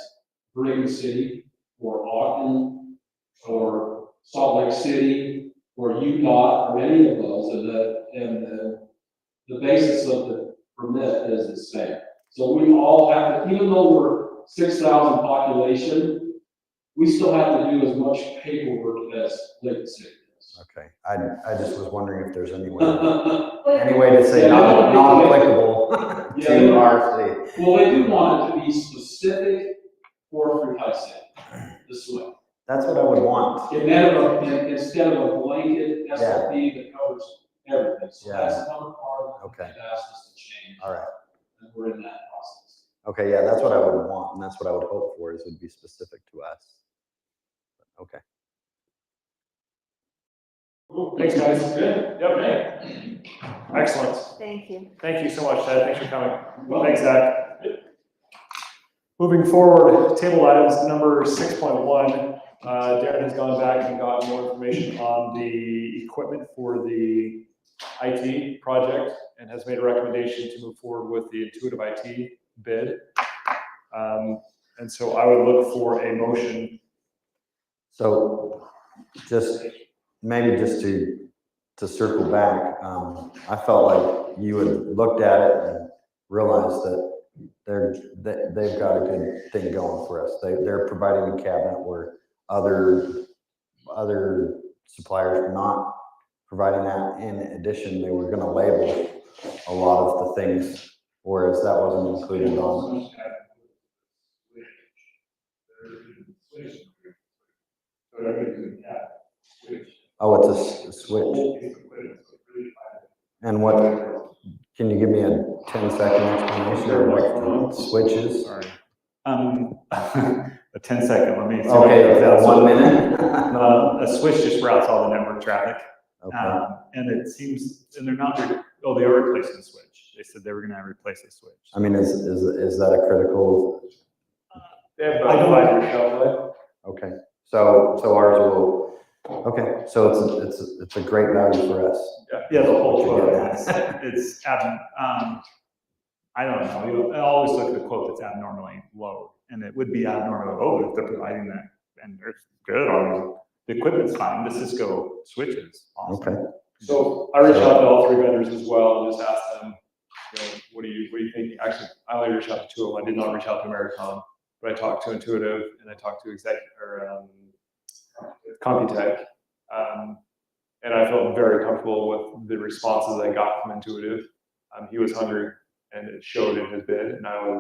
Brigham City or Ogden or Salt Lake City or Utah or any of those, and the basis of the permit is the same. So we all have to, even though we're 6,000 population, we still have to do as much paperwork as Lake City does. okay. I just was wondering if there's any way to say not applicable to our city. Well, they do want it to be specific for Fruit High City, the swim. That's what I would want. Instead of a blanket SOP that covers everything. So that's another part that Okay. they've asked us to change. All right. And we're in that process. Okay, yeah, that's what I would want, and that's what I would hope for, is it would be specific to us. Okay. Thanks, guys. Good. Yep. Excellent. Thank you. Thank you so much, Ted. Thanks for coming. Thanks, Zach. Moving forward, table items number 6.1. Darren has gone back and got more information on the equipment for the IT project and has made a recommendation to move forward with the Intuitive IT bid. And so I would look for a motion. So just maybe just to circle back, I felt like you had looked at it and realized that they've got a good thing going for us. They're providing a cabinet where other suppliers are not providing that. In addition, they were going to label a lot of the things, whereas that wasn't included on. Oh, it's a switch. And what, can you give me a 10-second explanation of what the switch is? Sorry. A 10-second, let me. Okay, 1 minute? A switch just routes all the network traffic. Okay, And it seems, and they're not, oh, they are replacing the switch. They said they were gonna replace the switch. I mean, is that a critical? They have I don't- 5 year shelf life. Okay, so ours will, okay, so it's a great value for us. Yeah, the whole What you quote, get. it's, I don't know, I always look at the quote that's abnormally low, and it would be abnormally low if they're providing that, and they're good on, the equipment's fine, the Cisco switches, awesome. Okay, So I reached out to all 3 vendors as well, and just asked them, you know, what are you thinking? Actually, I only reached out to 2 of them, I did not reach out to Americom, but I talked to Intuitive, and I talked to Computech, and I felt very comfortable with the responses I got from Intuitive. He was hungry, and it showed in his bid, and it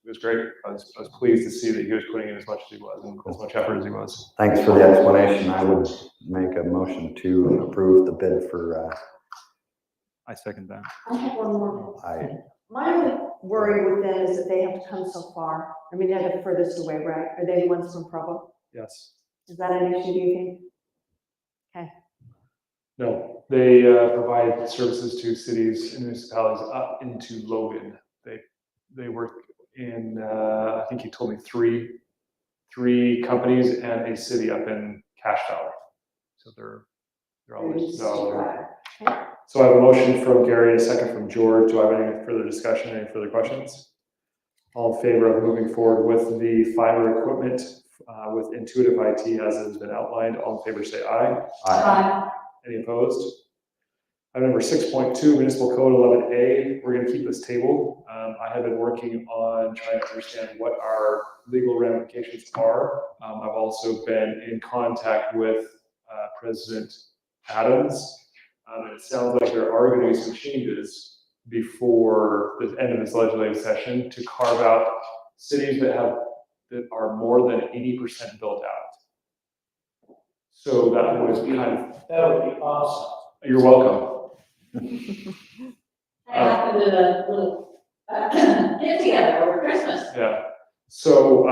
was great. I was pleased to see that he was putting in as much as he was, and as much effort as he was. thanks for the explanation. I would make a motion to approve the bid for, I second that. I have one more. I, My only worry with them is that they have to come so far. I mean, they're the furthest away, right? Are they the ones from Provo? Yes. Is that an issue, do you think? Okay. No, they provide services to cities and municipalities up into Logan. They work in, I think he told me three companies and a city up in Cache Valley. So they're always, so I have a motion from Gary, a second from George. Do I have any further discussion, any further questions? All in favor of moving forward with the fiber equipment with Intuitive IT as it has been outlined, all in favor say aye. Any opposed? Item number 6.2, Municipal Code 11A. We're going to keep this table. I have been working on trying to understand what our legal ramifications are. I've also been in contact with President Adams It sounds like there are going to be some changes before the end of this legislative session to carve out cities that are more than 80% built out. So that was kind of, That would be awesome. you're welcome. I happened to a little, get together over Christmas. Yeah. So,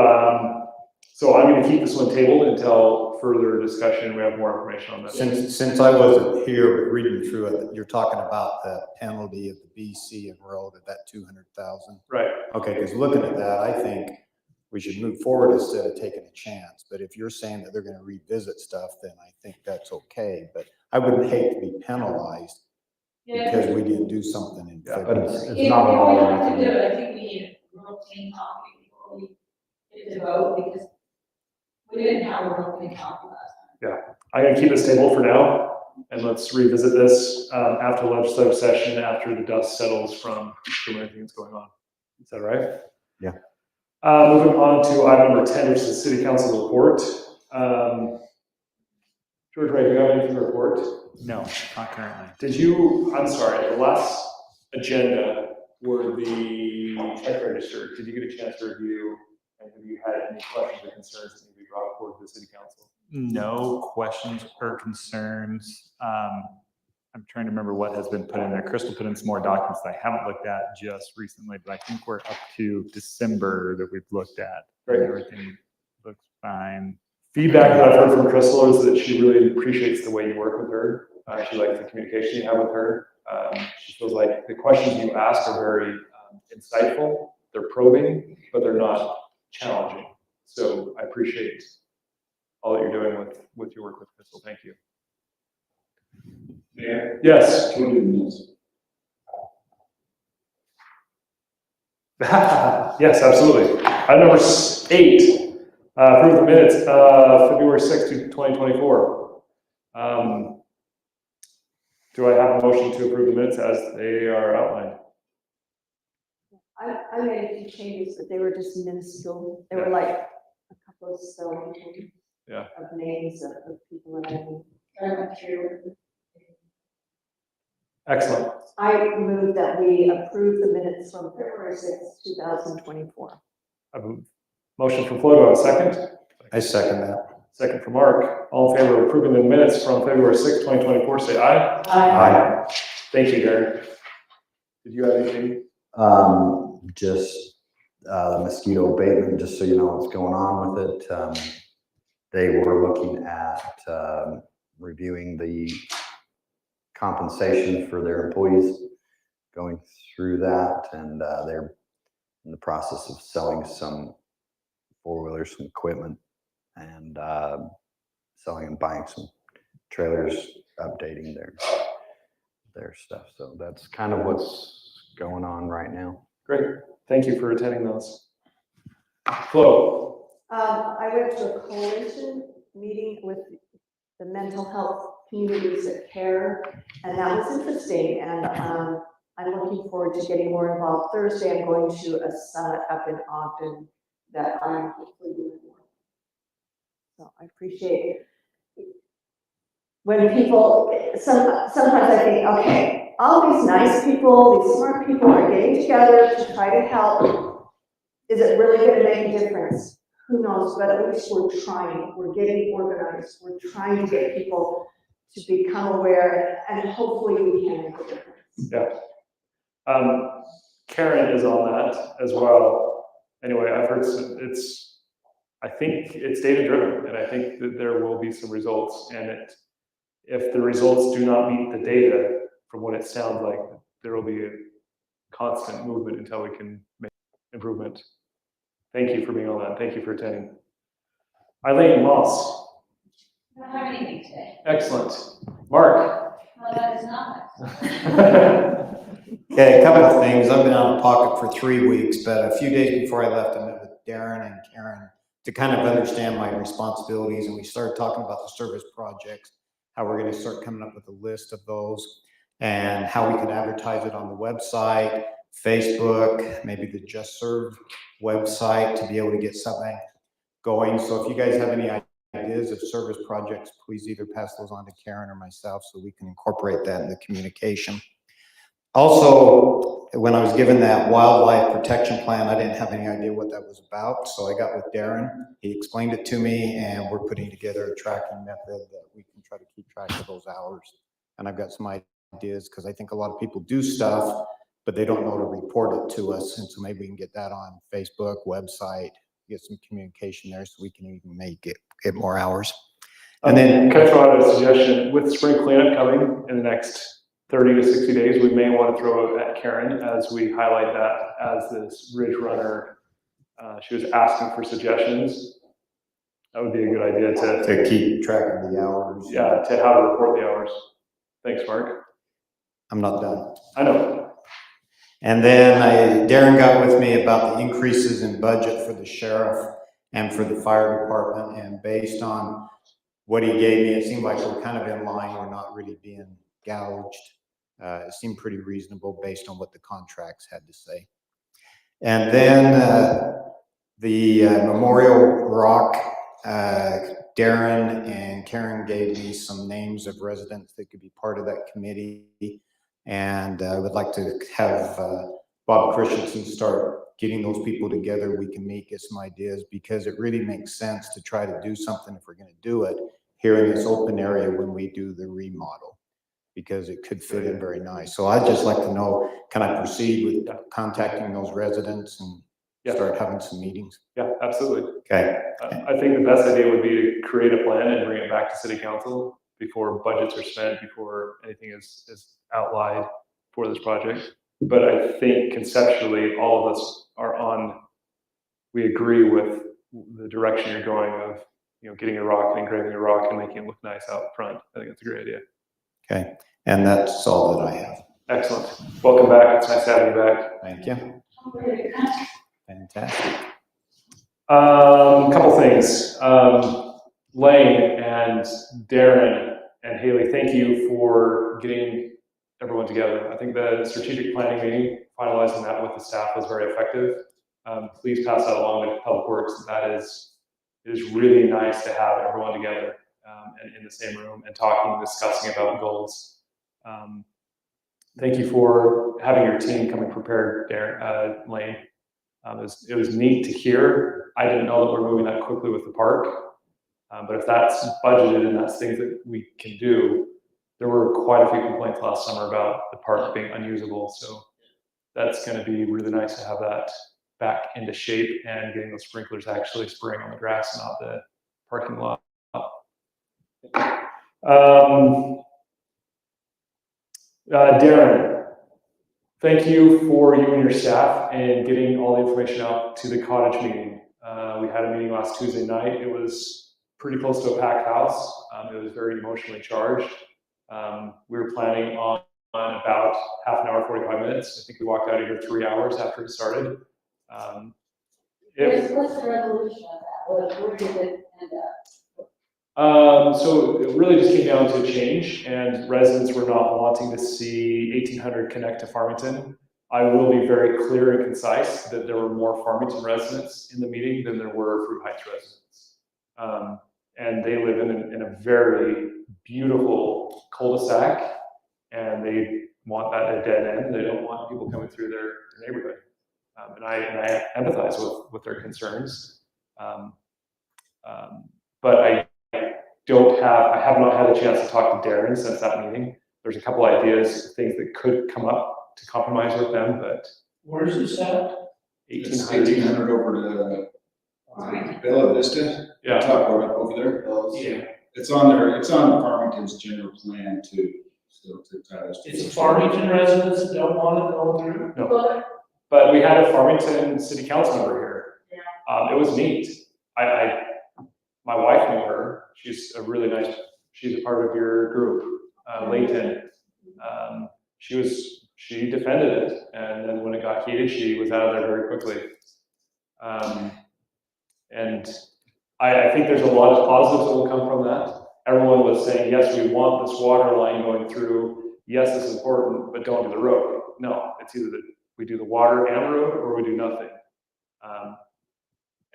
so I'm going to keep this one tabled until further discussion. We have more information on this. Since I wasn't here, but reading through it, you're talking about the penalty of the BC and road at that 200,000. Right. Okay, because looking at that, I think we should move forward instead of taking a chance. But if you're saying that they're gonna revisit stuff, then I think that's okay. But I wouldn't hate to be penalized because we didn't do something in Yeah, But February. it's not all If we or have to do nothing. it, I think we need a real clean copy before we get to vote, because we didn't have a real clean copy last time. I'm going to keep this table for now, and let's revisit this after legislative session, after the dust settles from everything that's going on. Is that right? Yeah. Moving on to item number 10, which is the city council report. George Ray, do you have anything to report? No, not currently. Did you, I'm sorry, the last agenda were the check register. Did you get a chance to review? And have you had any questions or concerns that need to be brought forward to the city council? No questions or concerns. I'm trying to remember what has been put in there. Crystal put in some more documents that I haven't looked at just recently, but I think we're up to December that we've looked at. Great. Everything looks fine. Feedback that I've heard from Crystal is that she really appreciates the way you work with her. She likes the communication you have with her. She feels like the questions you ask are very insightful. They're probing, but they're not challenging. So I appreciate all that you're doing with your work with Crystal. Thank you. Mayor, Yes. 20 minutes. Yes, absolutely. Item number 8, approve the minutes, February 6th, 2024. Do I have a motion to approve the minutes as they are outlined? I made a few changes, but they were just minuscule. They were like a couple of spelling changes. Yeah. Of names of people that I knew. I went through. Excellent. I move that we approve the minutes from February 6th, 2024. I have a motion from Flo. Do I have a second? I second that. Second from Mark. All in favor of approving the minutes from February 6th, 2024, say aye. Aye. Thank you, Darren. Did you have anything? Just the mosquito abatement, just so you know what's going on with it. They were looking at reviewing the compensation for their employees, going through that, and they're in the process of selling some four-wheelers, some equipment, and selling and buying some trailers, updating their stuff. So that's kind of what's going on right now. Great. Thank you for attending those. Flo. I went to a coalition meeting with the mental health communities at CARE, and that was interesting. And I'm looking forward to getting more involved. Thursday, I'm going to a summit up in Ogden that I'm hopefully doing more. So I appreciate it. When people, sometimes I think, okay, all these nice people, these smart people are getting together to try to help. Is it really going to make a difference? Who knows, but at least we're trying. We're getting organized. We're trying to get people to become aware, and hopefully we can make a difference. Yeah. Karen is on that as well. Anyway, I've heard I think it's data driven, and I think that there will be some results. And if the results do not meet the data, from what it sounds like, there will be a constant movement until we can make improvement. Thank you for being on that. Thank you for attending. Eileen Moss. I don't have anything today. Excellent. Mark. Well, that is not. Okay, a couple of things. I've been out of pocket for 3 weeks, but a few days before I left, I met with Darren and Karen to kind of understand my responsibilities, and we started talking about the service projects, how we're going to start coming up with a list of those, and how we can advertise it on the website, Facebook, maybe the Just Serve website to be able to get something going. So if you guys have any ideas of service projects, please either pass those on to Karen or myself so we can incorporate that in the communication. Also, when I was given that wildlife protection plan, I didn't have any idea what that was about. So I got with Darren, he explained it to me, and we're putting together a tracking method that we can try to keep track of those hours. And I've got some ideas because I think a lot of people do stuff, but they don't know to report it to us. And so maybe we can get that on Facebook, website, get some communication there so we can even make it, get more hours. And then Can I throw out a suggestion? With spring cleanup coming in the next 30 to 60 days, we may want to throw it at Karen as we highlight that as this Ridge Runner. She was asking for suggestions. That would be a good idea to keep track of the hours. yeah, to how to report the hours. Thanks, Mark. I'm not done. I know. And then Darren got with me about the increases in budget for the sheriff and for the fire department. And based on what he gave me, it seemed like we're kind of in line. We're not really being gouged. It seemed pretty reasonable based on what the contracts had to say. And then the Memorial Rock, Darren and Karen gave me some names of residents that could be part of that committee. And I would like to have Bob Christensen start getting those people together. We can meet, get some ideas, because it really makes sense to try to do something if we're going to do it here in this open area when we do the remodel, because it could fit in very nice. So I'd just like to know, can I proceed with contacting those residents and start having some meetings? Yeah, absolutely. Okay. I think the best idea would be to create a plan and bring it back to city council before budgets are spent, before anything is outlined for this project. But I think conceptually, all of us we agree with the direction you're going of, getting a rock and engraving a rock and making it look nice out front. I think that's a great idea. Okay. And that's all that I have. Excellent. Welcome back. It's nice having you back. Thank you. Fantastic. Couple things. Lane and Darren and Haley, thank you for getting everyone together. I think the strategic planning meeting, finalizing that with the staff, was very effective. Please pass that along to Public Works. It is really nice to have everyone together and in the same room and talking, discussing about goals. Thank you for having your team coming prepared, Darren, Lane. It was neat to hear. I didn't know that we're moving that quickly with the park, but if that's budgeted and that's things that we can do, there were quite a few complaints last summer about the park being unusable. So that's going to be really nice to have that back into shape and getting those sprinklers actually spraying on the grass, not the parking lot. Darren, thank you for you and your staff and getting all the information out to the cottage meeting. We had a meeting last Tuesday night. It was pretty close to a packed house. It was very emotionally charged. We were planning on about half an hour, 45 minutes. I think we walked out of here 3 hours after it started. What's the resolution of that? Where did it end up? So it really just came down to a change, and residents were not wanting to see 1800 connect to Farmington. I will be very clear and concise that there were more Farmington residents in the meeting than there were Fruit Heights residents. And they live in a very beautiful cul-de-sac, and they want that at a dead end. They don't want people coming through their neighborhood. And I empathize with their concerns. But I have not had a chance to talk to Darren since that meeting. There's a couple ideas, things that could come up to compromise with them, but. Where's this at? It's 1800. 1800 over to Bella Vista. Yeah. Top road up over there. Yeah. It's on Farmington's general plan too. So to tie us to. It's Farmington residents that don't want it going through? No. But we had a Farmington city council member here. Yeah. It was neat. My wife knew her. She's a really nice, she's a part of your group, Layton. She defended it. And then when it got heated, she was out of there very quickly. And I think there's a lot of positives that will come from that. Everyone was saying, yes, we want this water line going through. Yes, this is important, but don't do the road. No, it's either we do the water and road or we do nothing.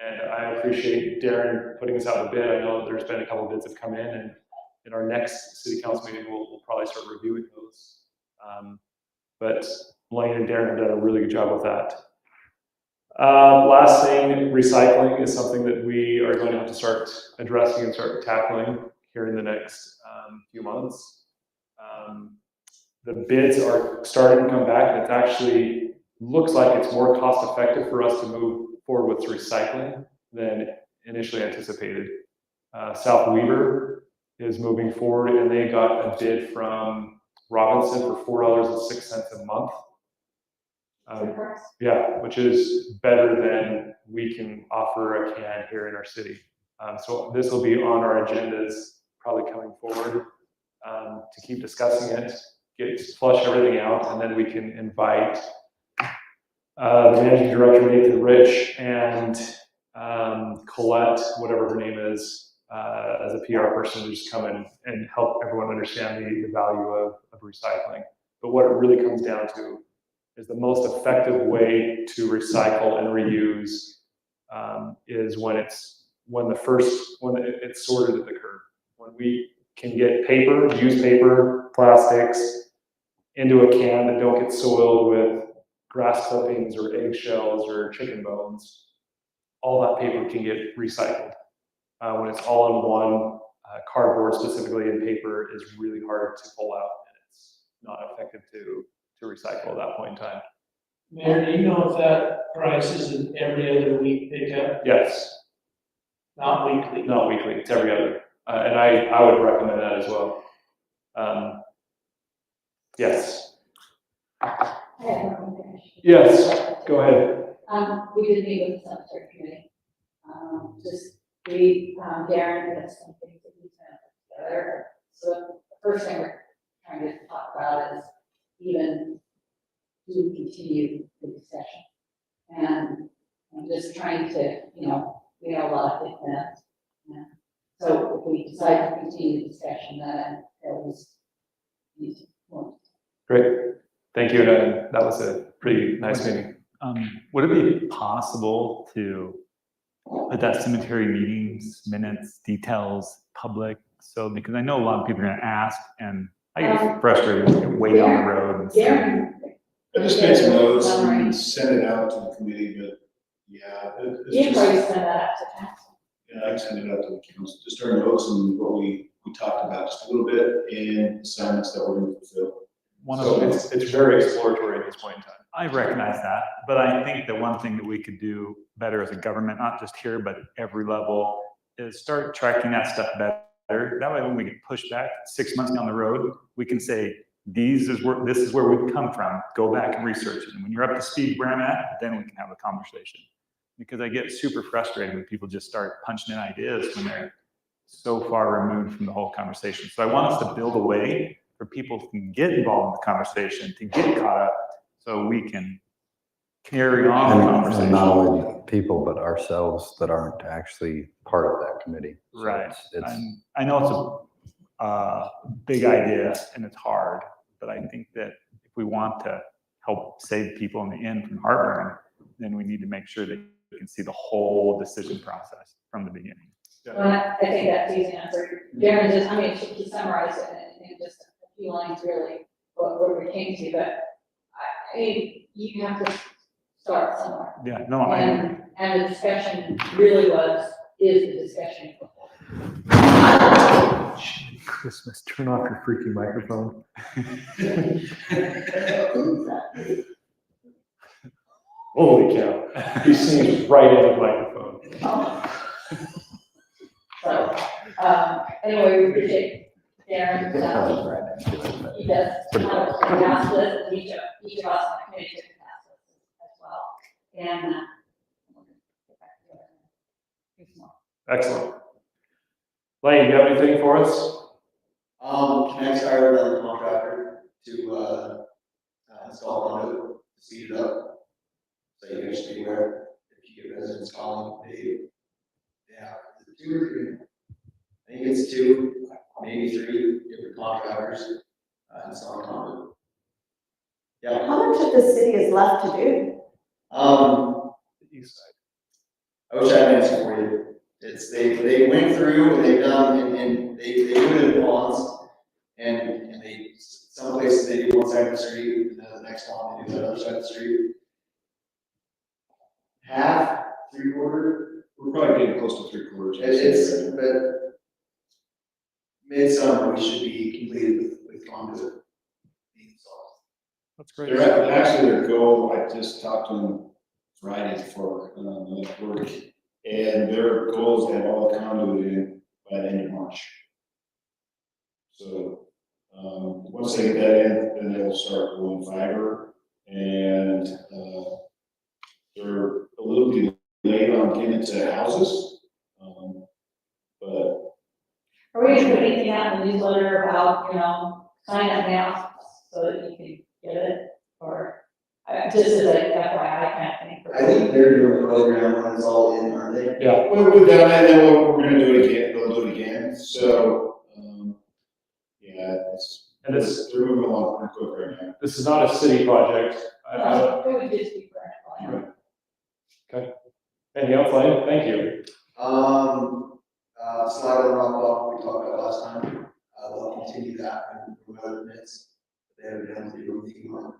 And I appreciate Darren putting us out a bid. I know that there's been a couple of bids that have come in, and in our next city council meeting, we'll probably start reviewing those. But Blaine and Darren have done a really good job with that. Last thing, recycling is something that we are going to have to start addressing and start tackling here in the next few months. The bids are starting to come back, and it actually looks like it's more cost effective for us to move forward with recycling than initially anticipated. South Weaver is moving forward, and they got a bid from Robinson for $4.06 a month. Yeah, which is better than we can offer a can here in our city. So this will be on our agendas probably coming forward to keep discussing it, flush everything out, and then we can invite the managing director, Nathan Rich, and Colette, whatever her name is, as a PR person, to just come in and help everyone understand the value of recycling. But what it really comes down to is the most effective way to recycle and reuse is when it's sorted at the curb. When we can get paper, used paper, plastics into a can that don't get soiled with grass clippings or eggshells or chicken bones, all that paper can get recycled. When it's all in one, cardboard specifically and paper is really hard to pull out, and it's not effective to recycle at that point in time. Mayor, do you know if that price is an every other week pickup, Yes, not weekly? not weekly, it's every other. And I would recommend that as well. Yes. I have one question. Yes, go ahead. We did meet with the cemetery committee. Darren has some things that he's going to put together. So the first thing we're trying to talk about is even do we continue the discussion? And I'm just trying to, we know a lot of things. Yeah. So if we decide to continue the discussion, then at least need to point. Great. Thank you. And that was a pretty nice meeting. Would it be possible to put that cemetery meetings, minutes, details, public? So, because I know a lot of people are gonna ask, and I get frustrated with it way down the road. And stuff. Darren, I just made some notes and sent it out to the committee, but yeah, you it's probably just, send that out to council. yeah, I sent it out to the council, just our notes and what we talked about just a little bit and assignments that we're going to fulfill. So it's very exploratory at this point in time. I recognize that, but I think the one thing that we could do better as a government, not just here, but at every level, is start tracking that stuff better. That way, when we get pushed back 6 months down the road, we can say, this is where we've come from. Go back and research it. And when you're up to speed where I'm at, then we can have a conversation. Because I get super frustrated when people just start punching in ideas when they're so far removed from the whole conversation. So I want us to build a way for people to get involved in the conversation, to get caught up, so we can carry on the conversation. And not only people, but ourselves that aren't actually part of that committee. So Right. It's I know it's a big idea and it's hard, but I think that if we want to help save people in the end from heartburn, then we need to make sure that we can see the whole decision process from the beginning. Well, I think that's the easy answer. Darren just, he summarized it in just a few lines, really, what we came to, but you have to start somewhere. Yeah, no, I agree. And the discussion really is the discussion. Christmas, turn off your freaking microphone. Holy cow. He sneezed right into the microphone. So, anyway, we appreciate Darren. right next to it, but He does pass this, each of us on the committee to pass this as well. And, we'll get back together. Thanks more. Excellent. Lane, you have anything for us? Connect hired another contractor to install conduit, to speed it up. So you guys should be aware, if you get residents calling, yeah, 2 or 3. I think it's 2, maybe 3 different contractors installing conduit. Yeah. How much of the city is left to do? The east side. I wish I had an answer for you. It's, they went through and they've done, and they do it in ponds. And they, some places they do one side of the street, and then the next one they do the other side of the street. Half, 3/4, We're probably getting close to 3/4. it's, but midsummer, we should be completed with conduit being installed. That's great. They're actually their goal, I just talked to them Friday before, work, and their goal is to have all the conduit in by the end of March. So, once they get that in, then they'll start going fiber, and, they're a little delayed on getting it to houses. But Are we gonna put anything out in the newsletter about, sign up now so that you can get it, or, just as a FYI kind of thing? I think they're doing a program when it's all in, aren't they? Yeah, we've done that, and then we're gonna do it again, they'll do it again, so, yeah, and this, they're moving along pretty quick right now. this is not a city project. It would just be for FYI. Anything else, Lane? Thank you. Slide and rock off, we talked about last time, they'll continue that and weather permits. They haven't been able to do anything on it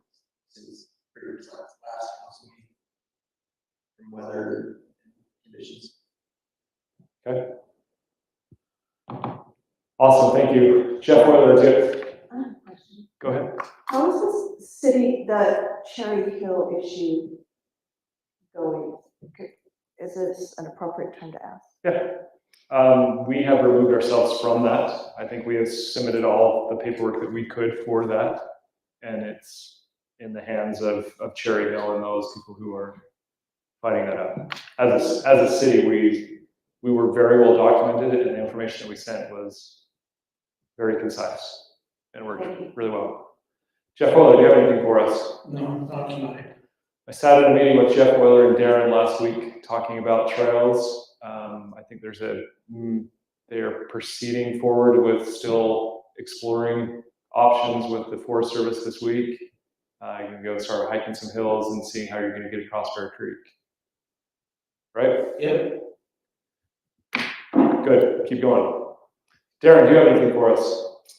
since pretty much last council meeting. From weather and conditions. Awesome, thank you. Jeff Weller, Tip. I have a question. Go ahead. How is this city, the Cherry Hill issue going? Is this an appropriate time to ask? Yeah. We have removed ourselves from that. I think we have submitted all the paperwork that we could for that. And it's in the hands of Cherry Hill and those people who are fighting that out. As a city, we were very well documented, and the information that we sent was very concise and worked really well. Jeff Weller, do you have anything for us? No, not tonight. I sat in a meeting with Jeff Weller and Darren last week talking about trails. I think they are proceeding forward with still exploring options with the Forest Service this week. You can go start hiking some hills and seeing how you're going to get across Bear Creek. Right? Yep. Good. Keep going. Darren, do you have anything for us?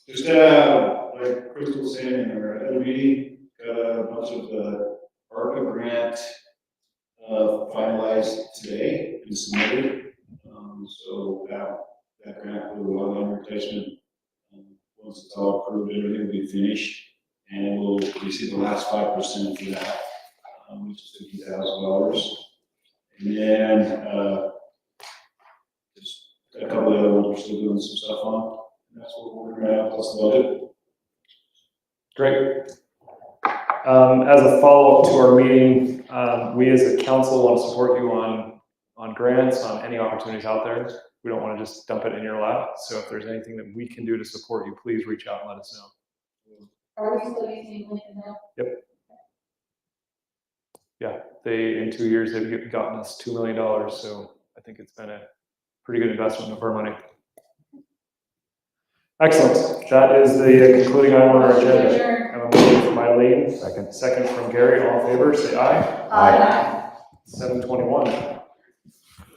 Just, like Crystal was saying in our other meeting, got a bunch of the ARPA grant, finalized today and submitted. So that grant for the wildland replacement, once it's all approved, everything will be finished. And we'll receive the last 5% for that, which is $50,000. And then, just a couple of other ones we're still doing some stuff on. And that's what we're working on, plus the budget. Great. As a follow-up to our meeting, we as a council want to support you on grants, on any opportunities out there. We don't want to just dump it in your lap. So if there's anything that we can do to support you, please reach out and let us know. Are we still using Lincoln Hill? Yep. Yeah, in 2 years, they've gotten us $2 million. So I think it's been a pretty good investment of our money. Excellent. That is the concluding item on our agenda. I have a motion from Eileen. Second from Gary. All in favor, say aye. Aye. 7:21.